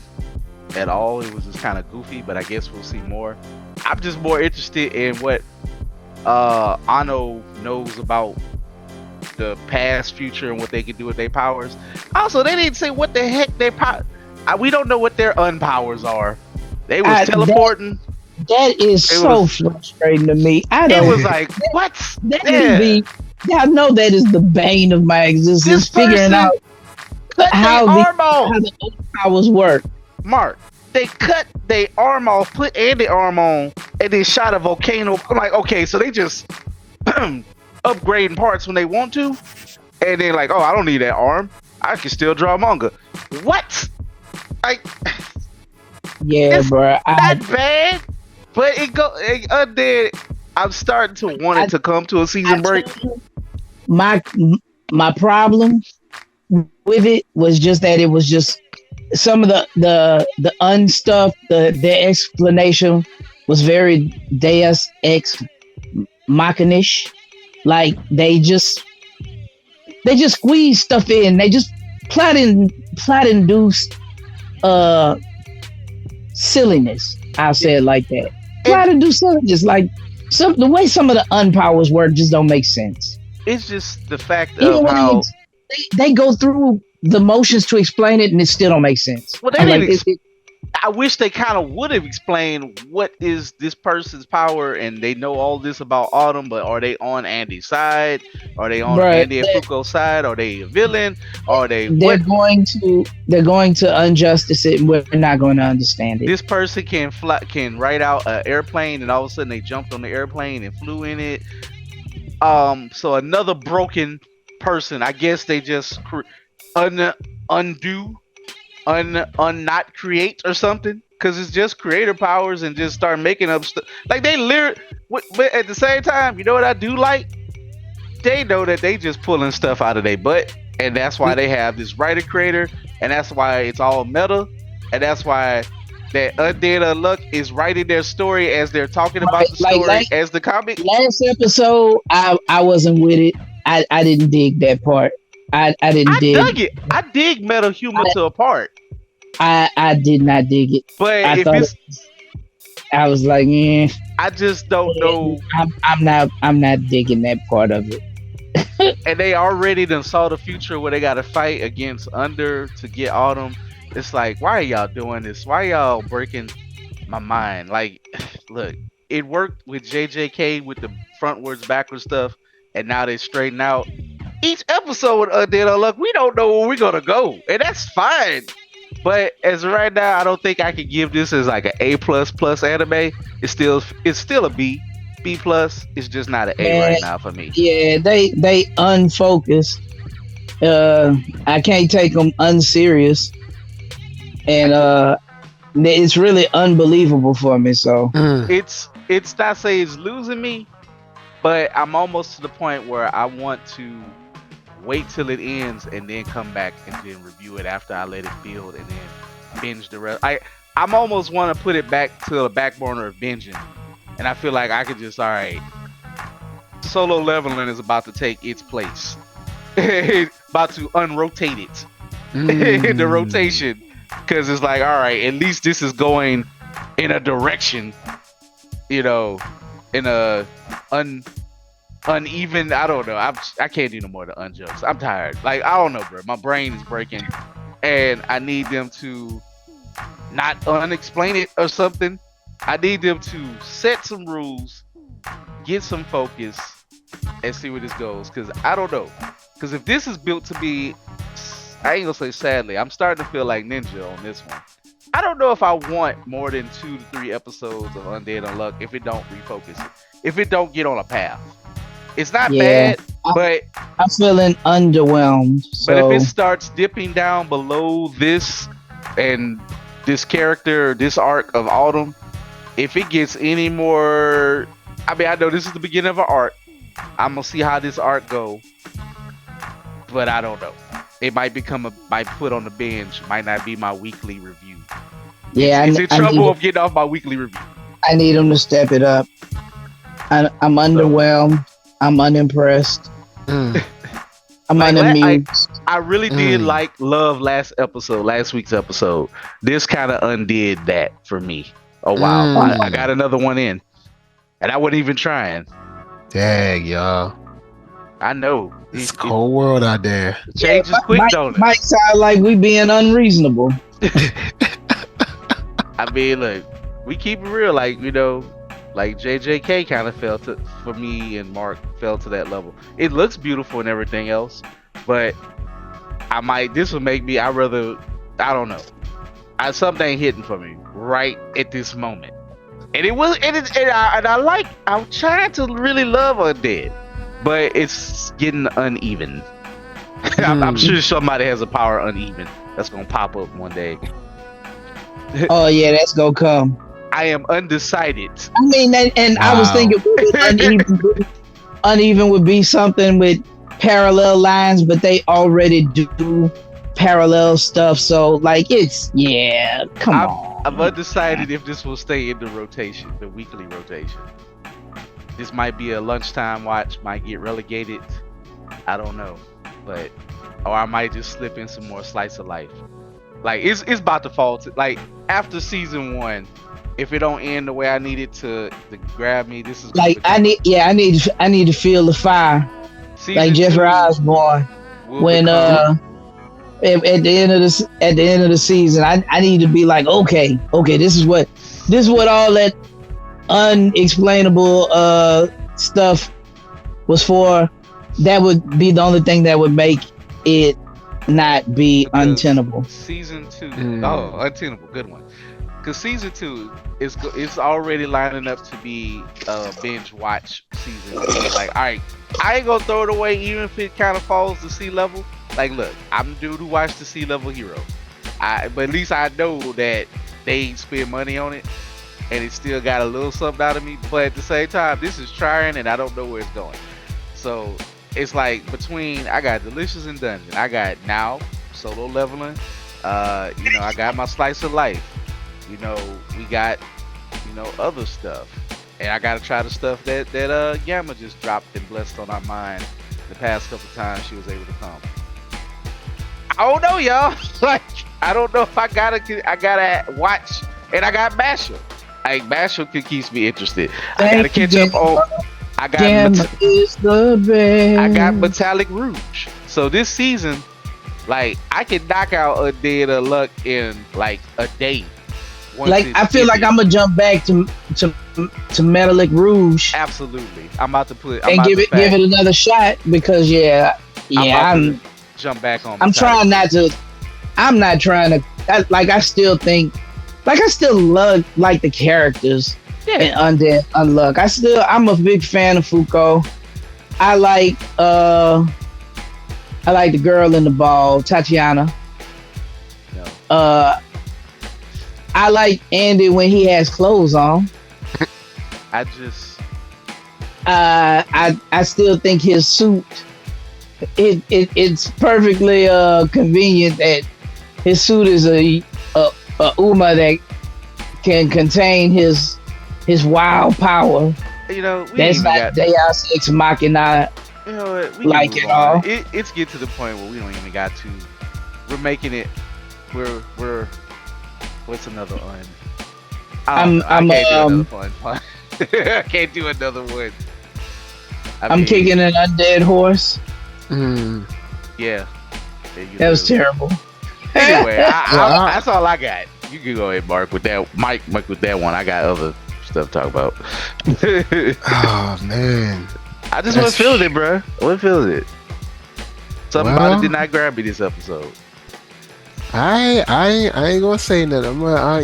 at all. It was just kind of goofy, but I guess we'll see more. I'm just more interested in what Ano knows about the past, future, and what they can do with their powers. Also, they didn't say what the heck their power. We don't know what their unpowers are. They was teleporting. That is so frustrating to me. It was like, what? I know that is the bane of my existence. Figuring out how the powers work. Mark, they cut their arm off, put Andy arm on, and then shot a volcano. I'm like, okay, so they just upgrading parts when they want to, and then like, oh, I don't need that arm. I can still draw manga. What? Yeah, It's bro. not bad, but Undead. I'm starting to want it to come to a season break. My my problem with it was just that it was just some of the unstuff. The explanation was very Deus Ex Machinish. Like they just squeeze stuff in. They just plot induced silliness. I'll say it like that. Plot induced silliness. Like the way some of the unpowers work just don't make sense. It's just the fact Even of when how they go through the motions to explain it and it still don't make sense. well they didn't. I wish they kind of would have explained what is this person's power, and they know all this about Autumn, but are they on Andy's side? Are they on Andy and Fuko's side? Are they a villain? Are they? They're going to injustice it, and we're not going to understand it. This person can write out an airplane, and all of a sudden they jumped on the airplane and flew in it. So another broken person. I guess they just not create or something, because it's just creator powers and just start making up stuff. Like they but at the same time, you know what I do like? They know that they just pulling stuff out of their butt, and that's why they have this writer creator, and that's why it's all meta, and that's why that Undead Unluck is writing their story as they're talking about the story as the comic. Last episode, I wasn't with it. I didn't dig that part. I dug it. I dig meta humor to a part. I did not dig it. But I was like, yeah. I just don't know. I'm not digging that part of it. And they already done saw the future where they got to fight against Under to get Autumn. It's like, why are y'all doing this? Why y'all breaking my mind? Like, look, it worked with JJK with the frontwards backwards stuff, and now they straighten out. Each episode with Undead Unluck, we don't know where we're gonna go, and that's fine. But as of right now, I don't think I can give this as like an A++ anime. It's still a B plus. It's just not an A right now for me. Yeah, they unfocused. I can't take them unserious, and it's really unbelievable for me. So it's not saying it's losing me, but I'm almost to the point where I want to wait till it ends and then come back and then review it after I let it build and then binge the rest. I'm almost want to put it back to the back burner of binging, and I feel like I could just solo leveling is about to take its place. About to unrotate it in the rotation, because it's like, all right, at least this is going in a direction, in a uneven. I don't know. I can't do no more of the unjokes. I'm tired. Like, I don't know, bro. My brain is breaking, and I need them to not unexplain it or something. I need them to set some rules, get some focus, and see where this goes. Because I don't know. Because if this is built to be, I ain't gonna say sadly, I'm starting to feel like Ninja on this one. I don't know if I want more than 2 to 3 episodes of Undead Unluck if it don't refocus it. If it don't get on a path. It's not bad, but I'm feeling underwhelmed. So. But if it starts dipping down below this and this character, this arc of Autumn, if it gets any more, I know this is the beginning of an arc. I'm gonna see how this arc go, but I don't know. It might might put on the binge. Might not be my weekly review. Yeah, it's in trouble of getting off my weekly review. I need them to step it up. I'm underwhelmed. I'm unimpressed. I'm unamused. I really did love last week's episode. This kind of undid that for me. Oh wow, I got another one in, and I wasn't even trying. Dang, y'all. I know. It's cold world out there. Changes quick, don't it? Might sound like we being unreasonable. Look, we keep it real, like JJK kind of for me, and Mark fell to that level. It looks beautiful and everything else, but this will make me, I don't know. Something ain't hitting for me right at this moment. And I'm trying to really love Undead, but it's getting uneven. I'm sure somebody has a power uneven that's gonna pop up one day. Oh yeah, that's gonna come. I am undecided. I mean, and I was thinking uneven would be something with parallel lines, but they already do parallel stuff. So like, come on. I'm undecided if this will stay in the rotation, the weekly rotation. This might be a lunchtime watch, might get relegated. I don't know, or I might just slip in some more slice of life. Like it's about to fall to, like after season 1. If it don't end the way I need it to grab me, this is like I need to feel the fire, like Jeffrey Osborne when at the end of the season. I need to be like, okay, this is what all that unexplainable stuff was for. That would be the only thing that would make it not be untenable. Season 2, untenable, good one. Because season 2 is already lining up to be a binge watch season. Like, all right, I ain't gonna throw it away even if it kind of falls to sea level. Like, look, I'm the dude who watched the Sea Level Hero. But at least I know that they ain't spend money on it, and it still got a little something out of me. But at the same time, this is trying, and I don't know where it's going. So it's like between I got Delicious and Dungeon, I got now solo leveling. I got my slice of life. We got other stuff, and I gotta try the stuff that Yama just dropped and blessed on our mind the past couple times she was able to come. I don't know, y'all. Like, I don't know if I gotta watch, and I got Mashle. Like, Mashle keeps me interested. I gotta catch up on. I got Metallic Rouge. So this season, like, I can knock out Undead Unluck in like a day. Like, I feel like I'm gonna jump back to Metallic Rouge. Absolutely, I'm about to give it another shot because I'm jump back on. I'm trying not to. I'm not trying to. I still think, I still love like the characters in Undead Unluck. I'm a big fan of Foucault. I like the girl in the ball, Tatiana. No. I like Andy when he has clothes on. I still think his suit. It's perfectly convenient that his suit is a Uma that can contain his wild power. That's not Deus Ex Machina. Like it all. It's get to the point where we don't even got to. We're making it. We're. What's another one? I can't do another one. I'm kicking an undead horse. Yeah. That was terrible. Anyway, that's all I got. You can go ahead, Mark, with that. Mike with that one. I got other stuff to talk about. Oh man, I just wasn't feeling it, bro. I wasn't feeling it. Something about it did not grab me this episode. I ain't gonna say nothing. I'm gonna,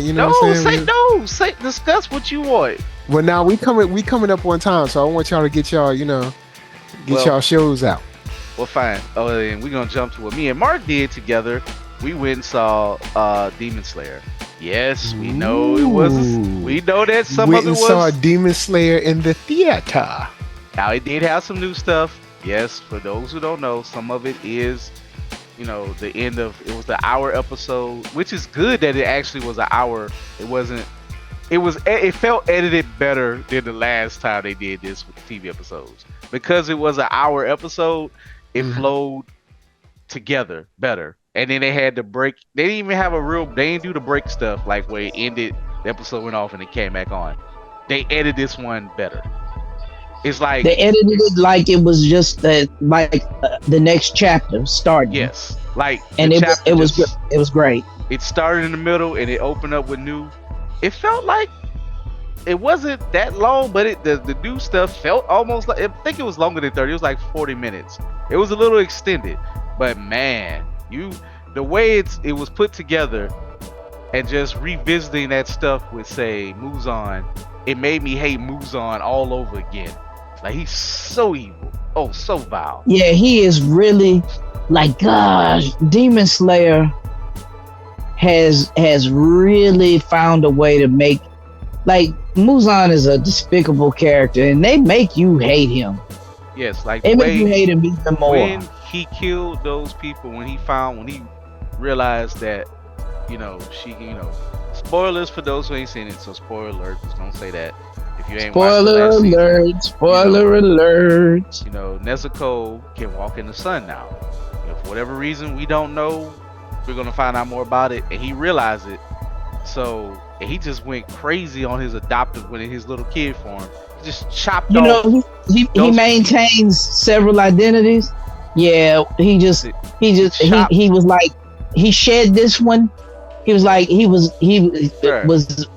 discuss what you want. Well, now we coming up on time, so I want y'all to get y'all shows out. Well, fine. Oh, and we're gonna jump to what me and Mark did together. We went and saw Demon Slayer. Yes, we know it was. We know that some of it was. We saw Demon Slayer in the theater. Now it did have some new stuff. Yes, for those who don't know, some of it is. The end of it was the hour episode, which is good that it actually was an hour. It felt edited better than the last time they did this with TV episodes because it was an hour episode. It flowed together better, and then they had to break. They didn't even have they didn't do the break stuff like where it ended. The episode went off and it came back on. They edited this one better. It's like they edited it like it was just the next chapter started. Yes, and it was great. It started in the middle and it opened up with new. It felt like it wasn't that long, but the new stuff felt almost like I think it was longer than 30. It was like 40 minutes. It was a little extended, but man, the way it was put together and just revisiting that stuff with say Muzan, it made me hate Muzan all over again. Like, he's so evil. Oh, so vile. Yeah, he is really, gosh, Demon Slayer. has really found a way to make, like, Muzan is a despicable character, and they make you hate him. Yes, like they make you hate him even more. When he killed those people, when he realized that, spoilers for those who ain't seen it, so spoiler alert, just don't say that. If you ain't spoiler alert, spoiler alert. Nezuko can walk in the sun now. For whatever reason we don't know, we're gonna find out more about it, and he realized it. So he just went crazy on his adoptive when in his little kid form. He just chopped off. He maintains several identities. Yeah, he was like, he shed this one. He was like, he was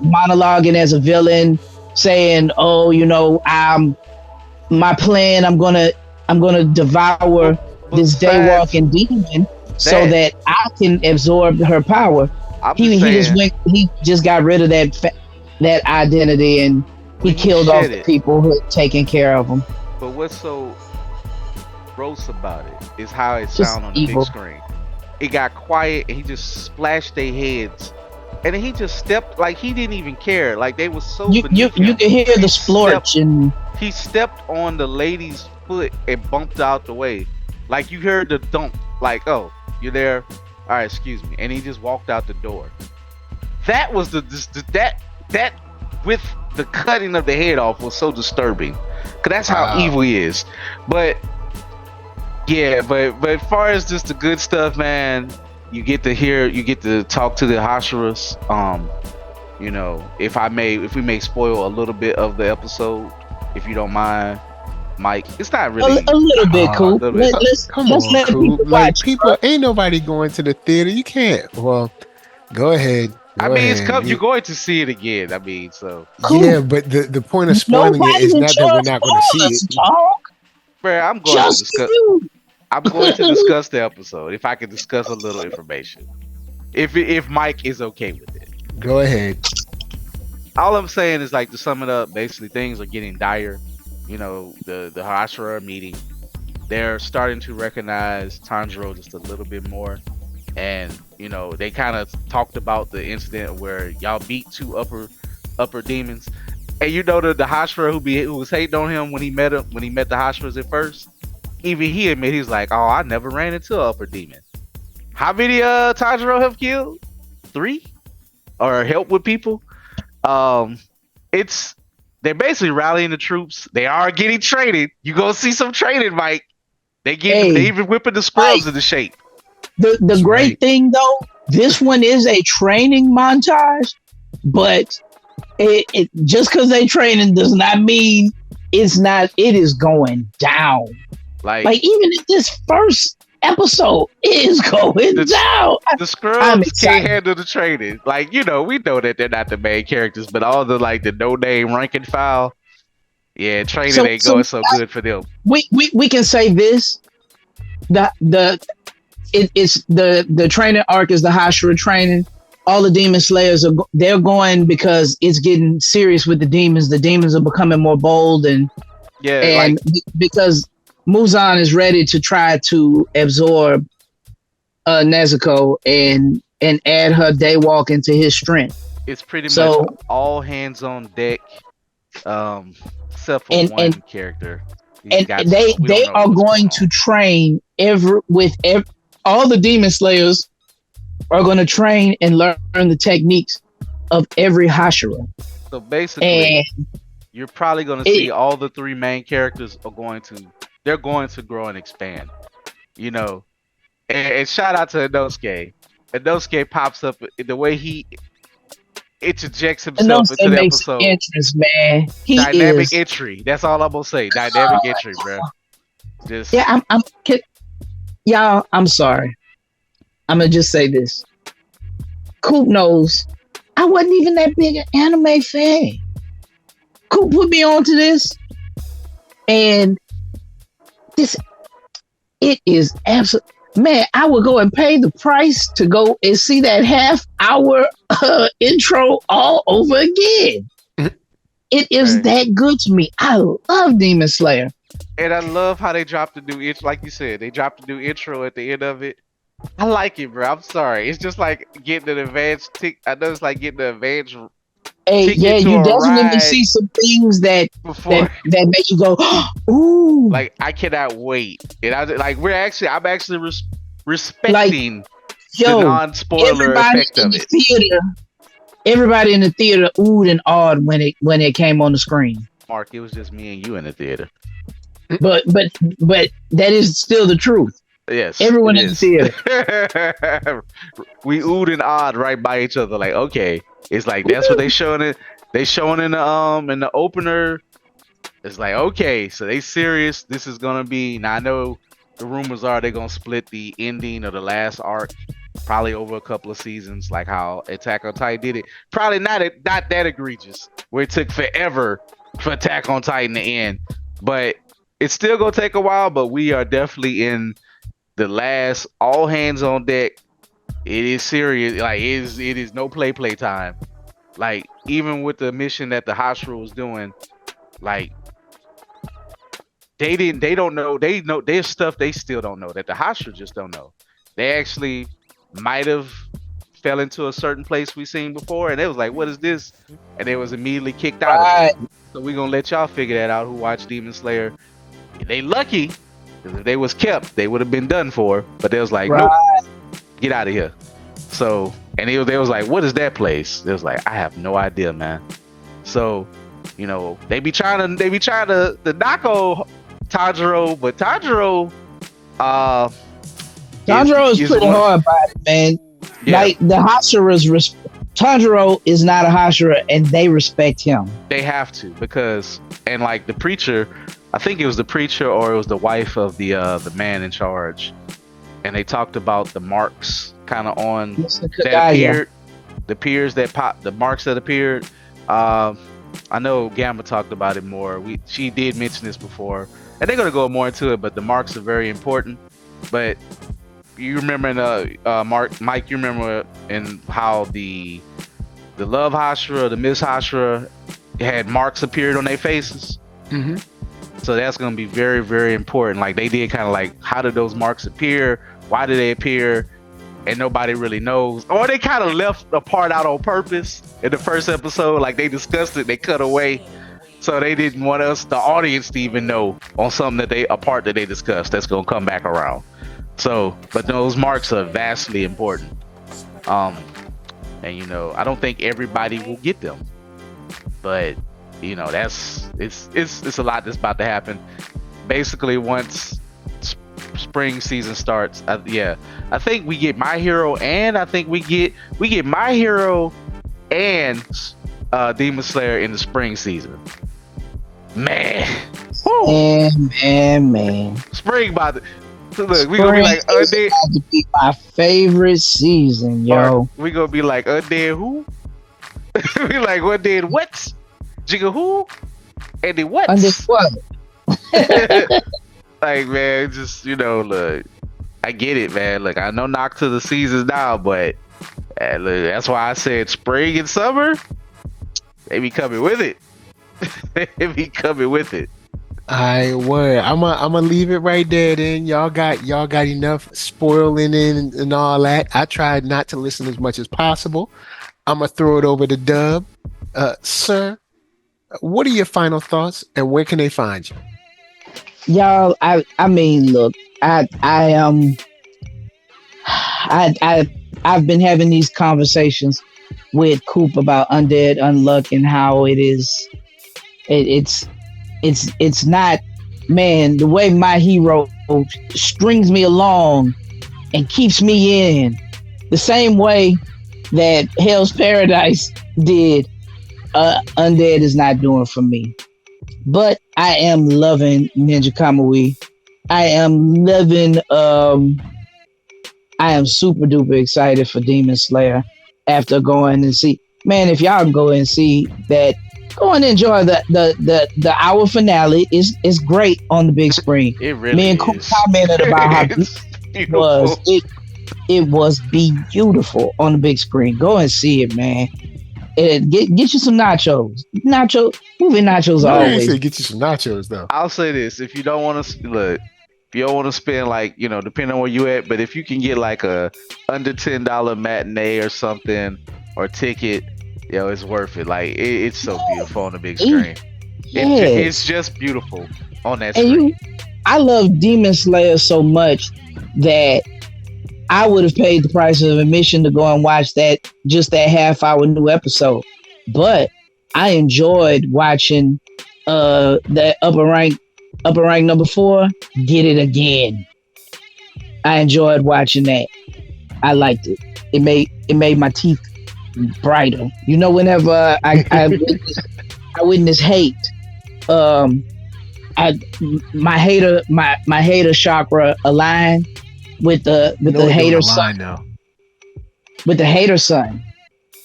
monologuing as a villain, saying, "Oh, my plan. I'm gonna devour this daywalking demon so that I can absorb her power." He just got rid of that identity, and he killed off the people who had taken care of him. But what's so gross about it is how it sounded on the big screen. It got quiet, and he just splashed their heads, and then he just stepped like he didn't even care. Like they was so. You can hear the splorch, and he stepped on the lady's foot and bumped out the way. Like you heard the thump. Like, oh, you're there. All right, excuse me. And he just walked out the door. That was that with the cutting of the head off was so disturbing. Cause that's how evil he is. But yeah, but as far as just the good stuff, man, you get to talk to the Hashiras. If we may spoil a little bit of the episode, if you don't mind, Mike. It's not really a little bit cool. Let's let people watch. People, ain't nobody going to the theater. You can't. Well, go ahead. You're going to see it again. I mean, so cool. Yeah, but the point of spoiling it is not that we're not going to see it. Bro, I'm going to discuss the episode if I can discuss a little information. If Mike is okay with it. Go ahead. All I'm saying is, like, to sum it up, basically things are getting dire. The Hashira are meeting. They're starting to recognize Tanjiro just a little bit more. And, they kind of talked about the incident where y'all beat two upper demons. And the Hashira who was hating on him when he met the Hashiras at first, even he admitted, he's like, oh, I never ran into an upper demon. How many Tanjiro have killed? 3? Or helped with people? They're basically rallying the troops. They are getting traded. You gonna see some trading, Mike. They even whipping the scrubs into shape. The great thing though, this one is a training montage, but it just because they training does not mean it's not. It is going down. Like even in this first episode, it is going down. The scrubs can't handle the training. Like, we know that they're not the main characters, but all the no-name rank and file, yeah, training ain't going so good for them. We can say this: it's the training arc is the Hashira training. All the demon slayers they're going because it's getting serious with the demons. The demons are becoming more bold because Muzan is ready to try to absorb Nezuko and add her daywalk into his strength. It's pretty much all hands on deck, except for one character. They are going to train all the demon slayers are going to train and learn the techniques of every Hashira. So basically, you're probably going to see all the 3 main characters they're going to grow and expand, and shout out to Inosuke. Inosuke pops up the way he interjects himself into the episode. Entrance, man. Dynamic entry. That's all I'm gonna say. Dynamic entry, bro. Y'all, I'm sorry. I'm gonna just say this. Coop knows I wasn't even that big an anime fan. Coop put me onto this, and it is absolute. Man, I would go and pay the price to go and see that half-hour intro all over again. It is that good to me. I love Demon Slayer. And I love how they dropped the new intro. Like you said, they dropped the new intro at the end of it. I like it, bro. I'm sorry. It's just like getting an advanced ticket. I know it's like getting an advanced Hey, yeah, ticket to you a definitely ride see some things that before. make you go, ooh. Like I cannot wait. And I'm actually Like, respecting the yo, non-spoiler everybody effect in of the it. theater, everybody in the theater oohed and awed when it came on the screen. Mark, it was just me and you in the theater. But that is still the truth. Yes, Everyone it in the is. theater. We oohed and awed right by each other. Like, okay, it's like that's what they showing it. They showing in the opener. It's like, okay, so they serious. This is gonna be. Now I know the rumors are they're gonna split the ending of the last arc, probably over a couple of seasons, like how Attack on Titan did it. Probably not that egregious, where it took forever for Attack on Titan to end, but it's still gonna take a while. But we are definitely in the last all hands on deck. It is serious. Like it is no play time. Like even with the mission that the Hashira was doing, like they don't know. They know there's stuff they still don't know that the Hashira just don't know. They actually might have fell into a certain place we seen before, and it was like, what is this? And they was immediately kicked out of it. So we gonna let y'all figure that out who watch Demon Slayer. They lucky, because if they was kept, they would have been done for. But they was like, nope, get out of here. So, and they was like, what is that place? They was like, I have no idea, man. So, you know, they be trying to knock on Tanjiro, but Tanjiro Tanjiro is pretty hard about it, man. Yeah. Like the Hashira's Tanjiro is not a Hashira, and they respect him. They have to, because, and like the preacher, I think it was the preacher or it was the wife of the man in charge, and they talked about the marks kind of on that appeared, the marks that appeared. I know Gamma talked about it more. She did mention this before, and they're gonna go more into it. But the marks are very important. But you remember in Mike, you remember in how the Love Hashira, the Miss Hashira had marks appeared on their faces. Mm-hmm. So that's going to be very, very important. Like they did kind of like, how did those marks appear? Why did they appear? And nobody really knows. Or they kind of left the part out on purpose in the first episode. Like they discussed it, they cut away. So they didn't want us, the audience, to even know on something a part that they discussed that's going to come back around. So, but those marks are vastly important. And you know, I don't think everybody will get them, but you know, it's a lot that's about to happen. Basically, once spring season starts, I think we get My Hero, and I think we get My Hero and Demon Slayer in the spring season. Man, man. Spring by the look, we gonna be like Undead. To be my favorite season, yo. We gonna be like Undead who? We like Undead what? Jigga who? And then what? Undead what? Like man, just you know, look, I get it, man. Look, I know knock to the seasons now, but look, that's why I said spring and summer. They be coming with it. They be coming with it. I would. I'm gonna leave it right there. Then y'all got enough spoiling in and all that. I tried not to listen as much as possible. I'm gonna throw it over to Dub. Sir, what are your final thoughts, and where can they find you? Y'all, I mean, look, I've been having these conversations with COOP about Undead Unluck and how it's not, man, the way My Hero strings me along and keeps me in the same way that Hell's Paradise did, Undead is not doing for me. But I am loving Ninja Kamui. I am super duper excited for Demon Slayer after going and see, man, if y'all go and see that, go and enjoy the hour finale. Is great on the big screen. It really Me and is. Coop commented about how it was. It was beautiful on the big screen. Go and see it, man. Get you some nachos. Movie nachos are I always. say get you some nachos though. I'll say this: if you don't want to look, If you don't want to spend like, depending on where you at, but if you can get like a under $10 matinee or something or ticket, it's worth it. Like it's so beautiful on the big screen. It's just beautiful on that screen. I love Demon Slayer so much that I would have paid the price of admission to go and watch that half-hour new episode. But I enjoyed watching that upper rank number 4 get it again. I enjoyed watching that. I liked it. It made my teeth brighter. Whenever I witness hate, my hater chakra aligned with the hater sun. With the hater sun,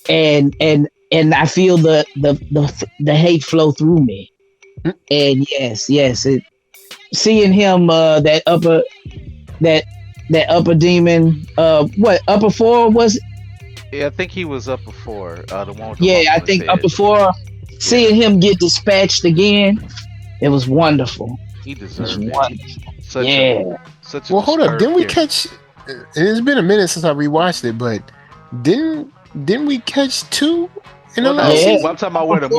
and I feel the hate flow through me. And yes, seeing him that upper demon, what upper 4 was it? Yeah, I think he was upper 4. The one with I think upper 4. Seeing him get dispatched again, it was wonderful. He deserved it. Well, hold up. Didn't we catch? It's been a minute since I rewatched it, but didn't we catch 2? I'm talking about where the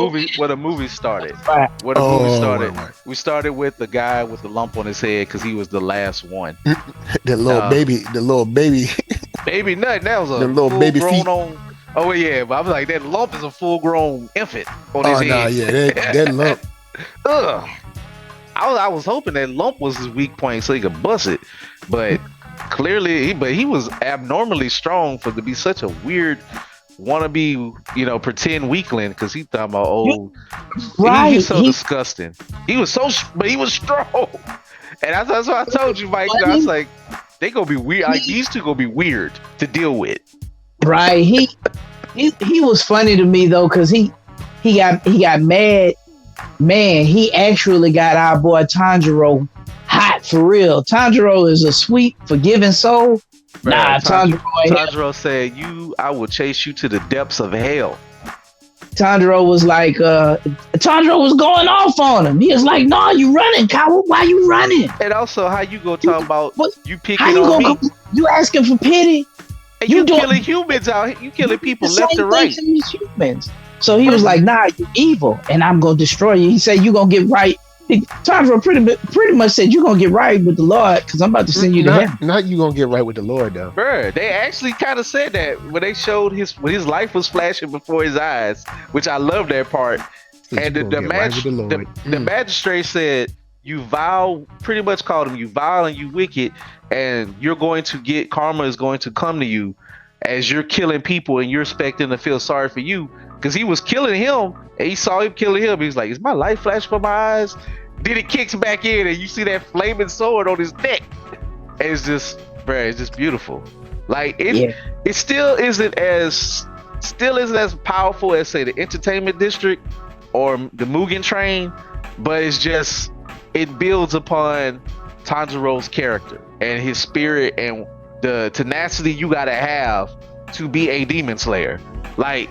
movie started. Right. Where the movie started. Right. We started with the guy with the lump on his head because he was the last one. The little baby. Baby nut. That was a the little baby feet. Oh yeah, but I was like, that lump is a full-grown infant on his head. Oh no, yeah, that lump. Ugh. I was hoping that lump was his weak point so he could bust it, but clearly, he was abnormally strong to be such a weird wannabe, pretend weakling because he talking about old. Right. He's so disgusting. He was but he was strong, and that's what I told you, Mike. I was like, they gonna be weird. Like these two gonna be weird to deal with. Right. He was funny to me though because he got mad. Man, he actually got our boy Tanjiro hot for real. Tanjiro is a sweet, forgiving soul. Nah, Tanjiro said, I will chase you to the depths of hell. Tanjiro was like, Tanjiro was going off on him. He was like, "No, you running, coward. Why you running?" And also, how you gonna talk about you picking on me? You asking for pity? And you killing humans out here. You killing people left and right. Humans. So he was like, "Nah, you evil, and I'm gonna destroy you." He said, "You gonna get right." Tanjiro pretty much said, "You gonna get right with the Lord, because I'm about to send you to heaven." Not you gonna get right with the Lord, though. Bruh, they actually kind of said that when they showed when his life was flashing before his eyes, which I love that part. And the magistrate said, "You vile," pretty much called him, "You vile and you wicked, and you're going to get karma is going to come to you as you're killing people, and you're expecting to feel sorry for you." Because he was killing him, and he saw him killing him. He's like, "Is my life flashing before my eyes?" Then it kicks back in, and you see that flaming sword on his neck. And it's just beautiful. Like it still isn't as powerful as, say, the Entertainment District or the Mugen Train, but it builds upon Tanjiro's character and his spirit and the tenacity you gotta have to be a demon slayer. Like,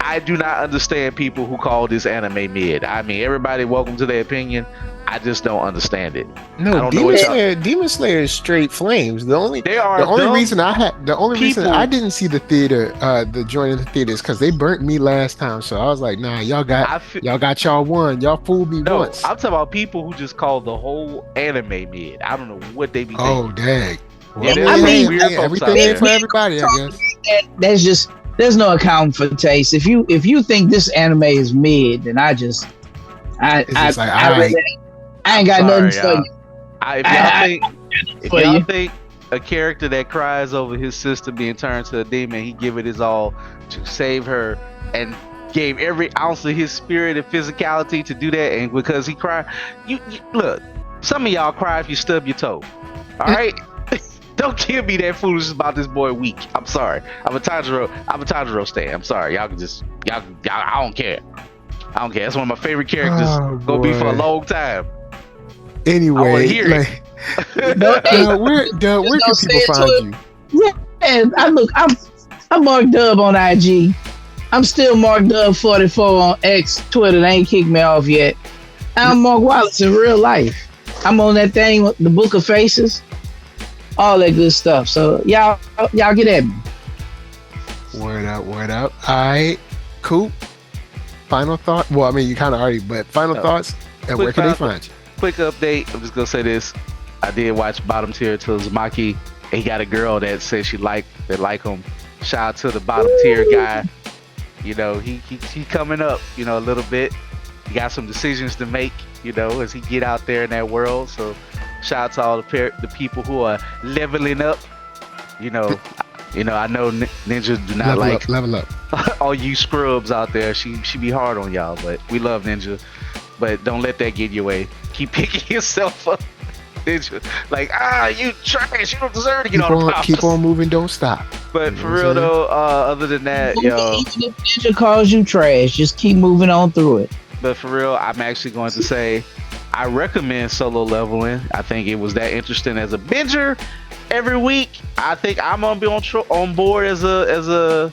I do not understand people who call this anime mid. I mean, everybody welcome to their opinion. I just don't understand it. No, Demon Slayer is straight flames. The only reason I didn't see the theater, the joint in the theater is because they burnt me last time. So I was like, nah, y'all got y'all one. Y'all fooled me once. I'm talking about people who just call the whole anime mid. I don't know what they be thinking. Oh, dang. Well, everything ain't for everybody, I guess. There's no accounting for taste. If you think this anime is mid, then I ain't got nothing for you. If y'all think a character that cries over his sister being turned to a demon, he give it his all to save her and gave every ounce of his spirit and physicality to do that, and because he cried, you look, some of y'all cry if you stub your toe. All right? Don't give me that foolishness about this boy weak. I'm sorry. I'm a Tanjiro stan. I'm sorry. Y'all I don't care. That's one of my favorite characters. Gonna be for a long time. Anyway, where can people find you? Yeah, I'm Mark Dub on IG. I'm still Mark Dub 44 on X, Twitter. They ain't kicked me off yet. I'm Mark Wallace in real life. I'm on that thing, the Book of Faces, all that good stuff. So y'all get at me. Word out, word out. All right, Coop. Final thought. Well, I mean, you kind of already, but final thoughts. And where can they find you? Quick update. I'm just gonna say this. I did watch Bottom Tier to Uzumaki. He got a girl that says she like him. Shout out to the Bottom Tier guy. You know, he coming up, you know, a little bit. He got some decisions to make, you know, as he get out there in that world. So shout out to all the people who are leveling up. You know, I know Ninja do not level up. all you scrubs out there. She be hard on y'all, but we love Ninja. But don't let that get your way. Keep picking yourself up. Ninja. Like, you trash. You don't deserve to get on the Keep on moving. Don't stop. But for real though, other than that, Even if Ninja calls you trash, just keep moving on through it. But for real, I'm actually going to say I recommend solo leveling. I think it was that interesting as a binger every week. I think I'm gonna be on board as a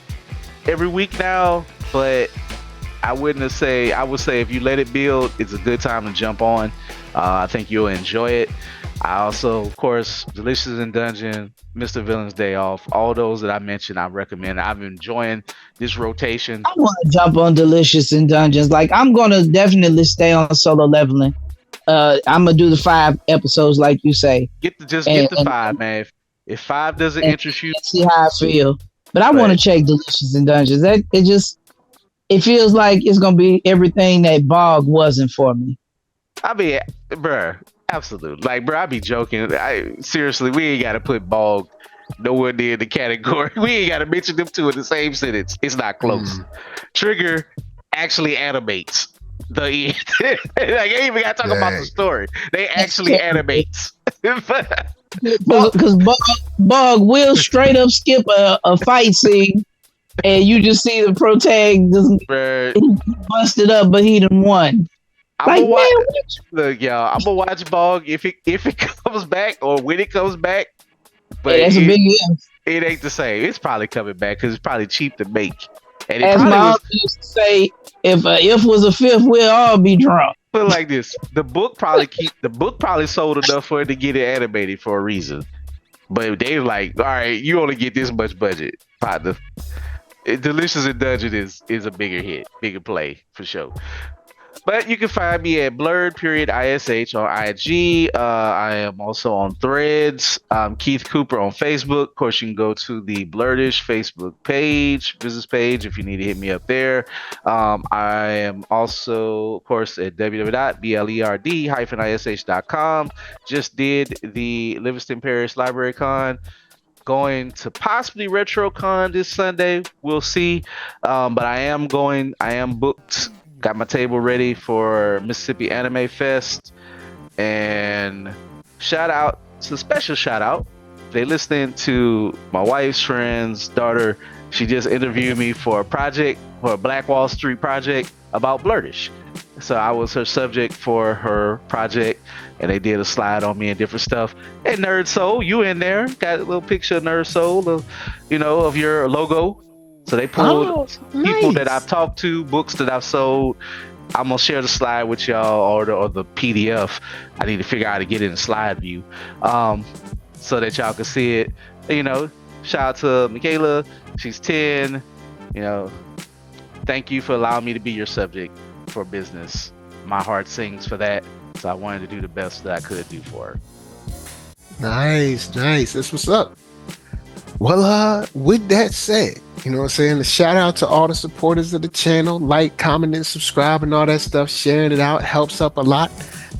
every week now. But I would say if you let it build, it's a good time to jump on. I think you'll enjoy it. I also, of course, Delicious in Dungeon, Mr. Villain's Day Off, all those that I mentioned, I recommend. I'm enjoying this rotation. I want to jump on Delicious in Dungeons. Like, I'm going to definitely stay on solo leveling. I'm going to do the 5 episodes like you say. Get the 5, man. If 5 doesn't interest you, see how I feel. But I want to check Delicious in Dungeons. It feels like it's going to be everything that Bog wasn't for me. I mean, bruh, absolutely. Like, bruh, I be joking. Seriously, we ain't got to put Bog nowhere near the category. We ain't got to mention them two in the same sentence. It's not close. Trigger actually animates the end. Like, I ain't even got to talk about the story. They actually animates. Because Bug will straight up skip a fight scene, and you just see the protagonist busted up, but he done won. I'm gonna watch Bog if it comes back or when it comes back. But that's a big if. It ain't the same. It's probably coming back because it's probably cheap to make. And as Mom used to say, if was a fifth, we'll all be drunk. Put it like this: the book probably sold enough for it to get it animated for a reason. But they like, all right, you only get this much budget. Partner. Delicious in Dungeon is a bigger hit, bigger play for sure. But you can find me at blurred.ish on IG. I am also on Threads. Keith Cooper on Facebook. Of course, you can go to the Blurredish Facebook business page, if you need to hit me up there. I am also, of course, at www.blerd-ish.com. Just did the Livingston Parish Library Con. Going to possibly RetroCon this Sunday. We'll see. But I am booked. Got my table ready for Mississippi Anime Fest. And special shout out. They listening to my wife's friend's daughter. She just interviewed me for a Black Wall Street project about Blurredish. So I was her subject for her project, and they did a slide on me and different stuff. And NERDSoul, you in there? Got a little picture of NERDSoul, of your logo. So they pulled people that I've talked to, books that I've sold. I'm gonna share the slide with y'all or the PDF. I need to figure out how to get it in slide view, so that y'all can see it. Shout out to Michaela. She's 10. Thank you for allowing me to be your subject for business. My heart sings for that. So I wanted to do the best that I could do for her. Nice. That's what's up. Well, with that said, a shout out to all the supporters of the channel. Like, comment, and subscribe and all that stuff. Sharing it out helps up a lot.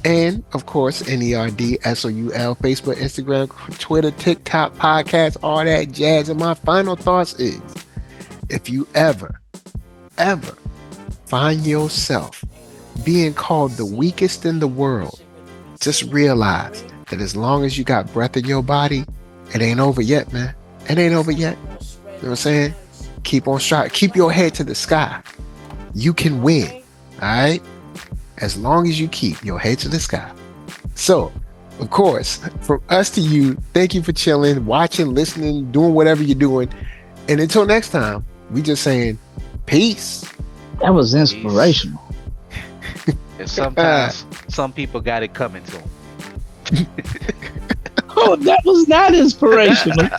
And of course, NERDSoul, Facebook, Instagram, Twitter, TikTok, podcast, all that jazz. And my final thoughts is, if you ever find yourself being called the weakest in the world, just realize that as long as you got breath in your body, it ain't over yet, man. It ain't over yet. You know what I'm saying? Keep on striving. Keep your head to the sky. You can win. All right? As long as you keep your head to the sky. So, of course, from us to you, thank you for chilling, watching, listening, doing whatever you're doing. And until next time, we just saying peace. That was inspirational. And sometimes some people got it coming to them. Oh, that was not inspirational.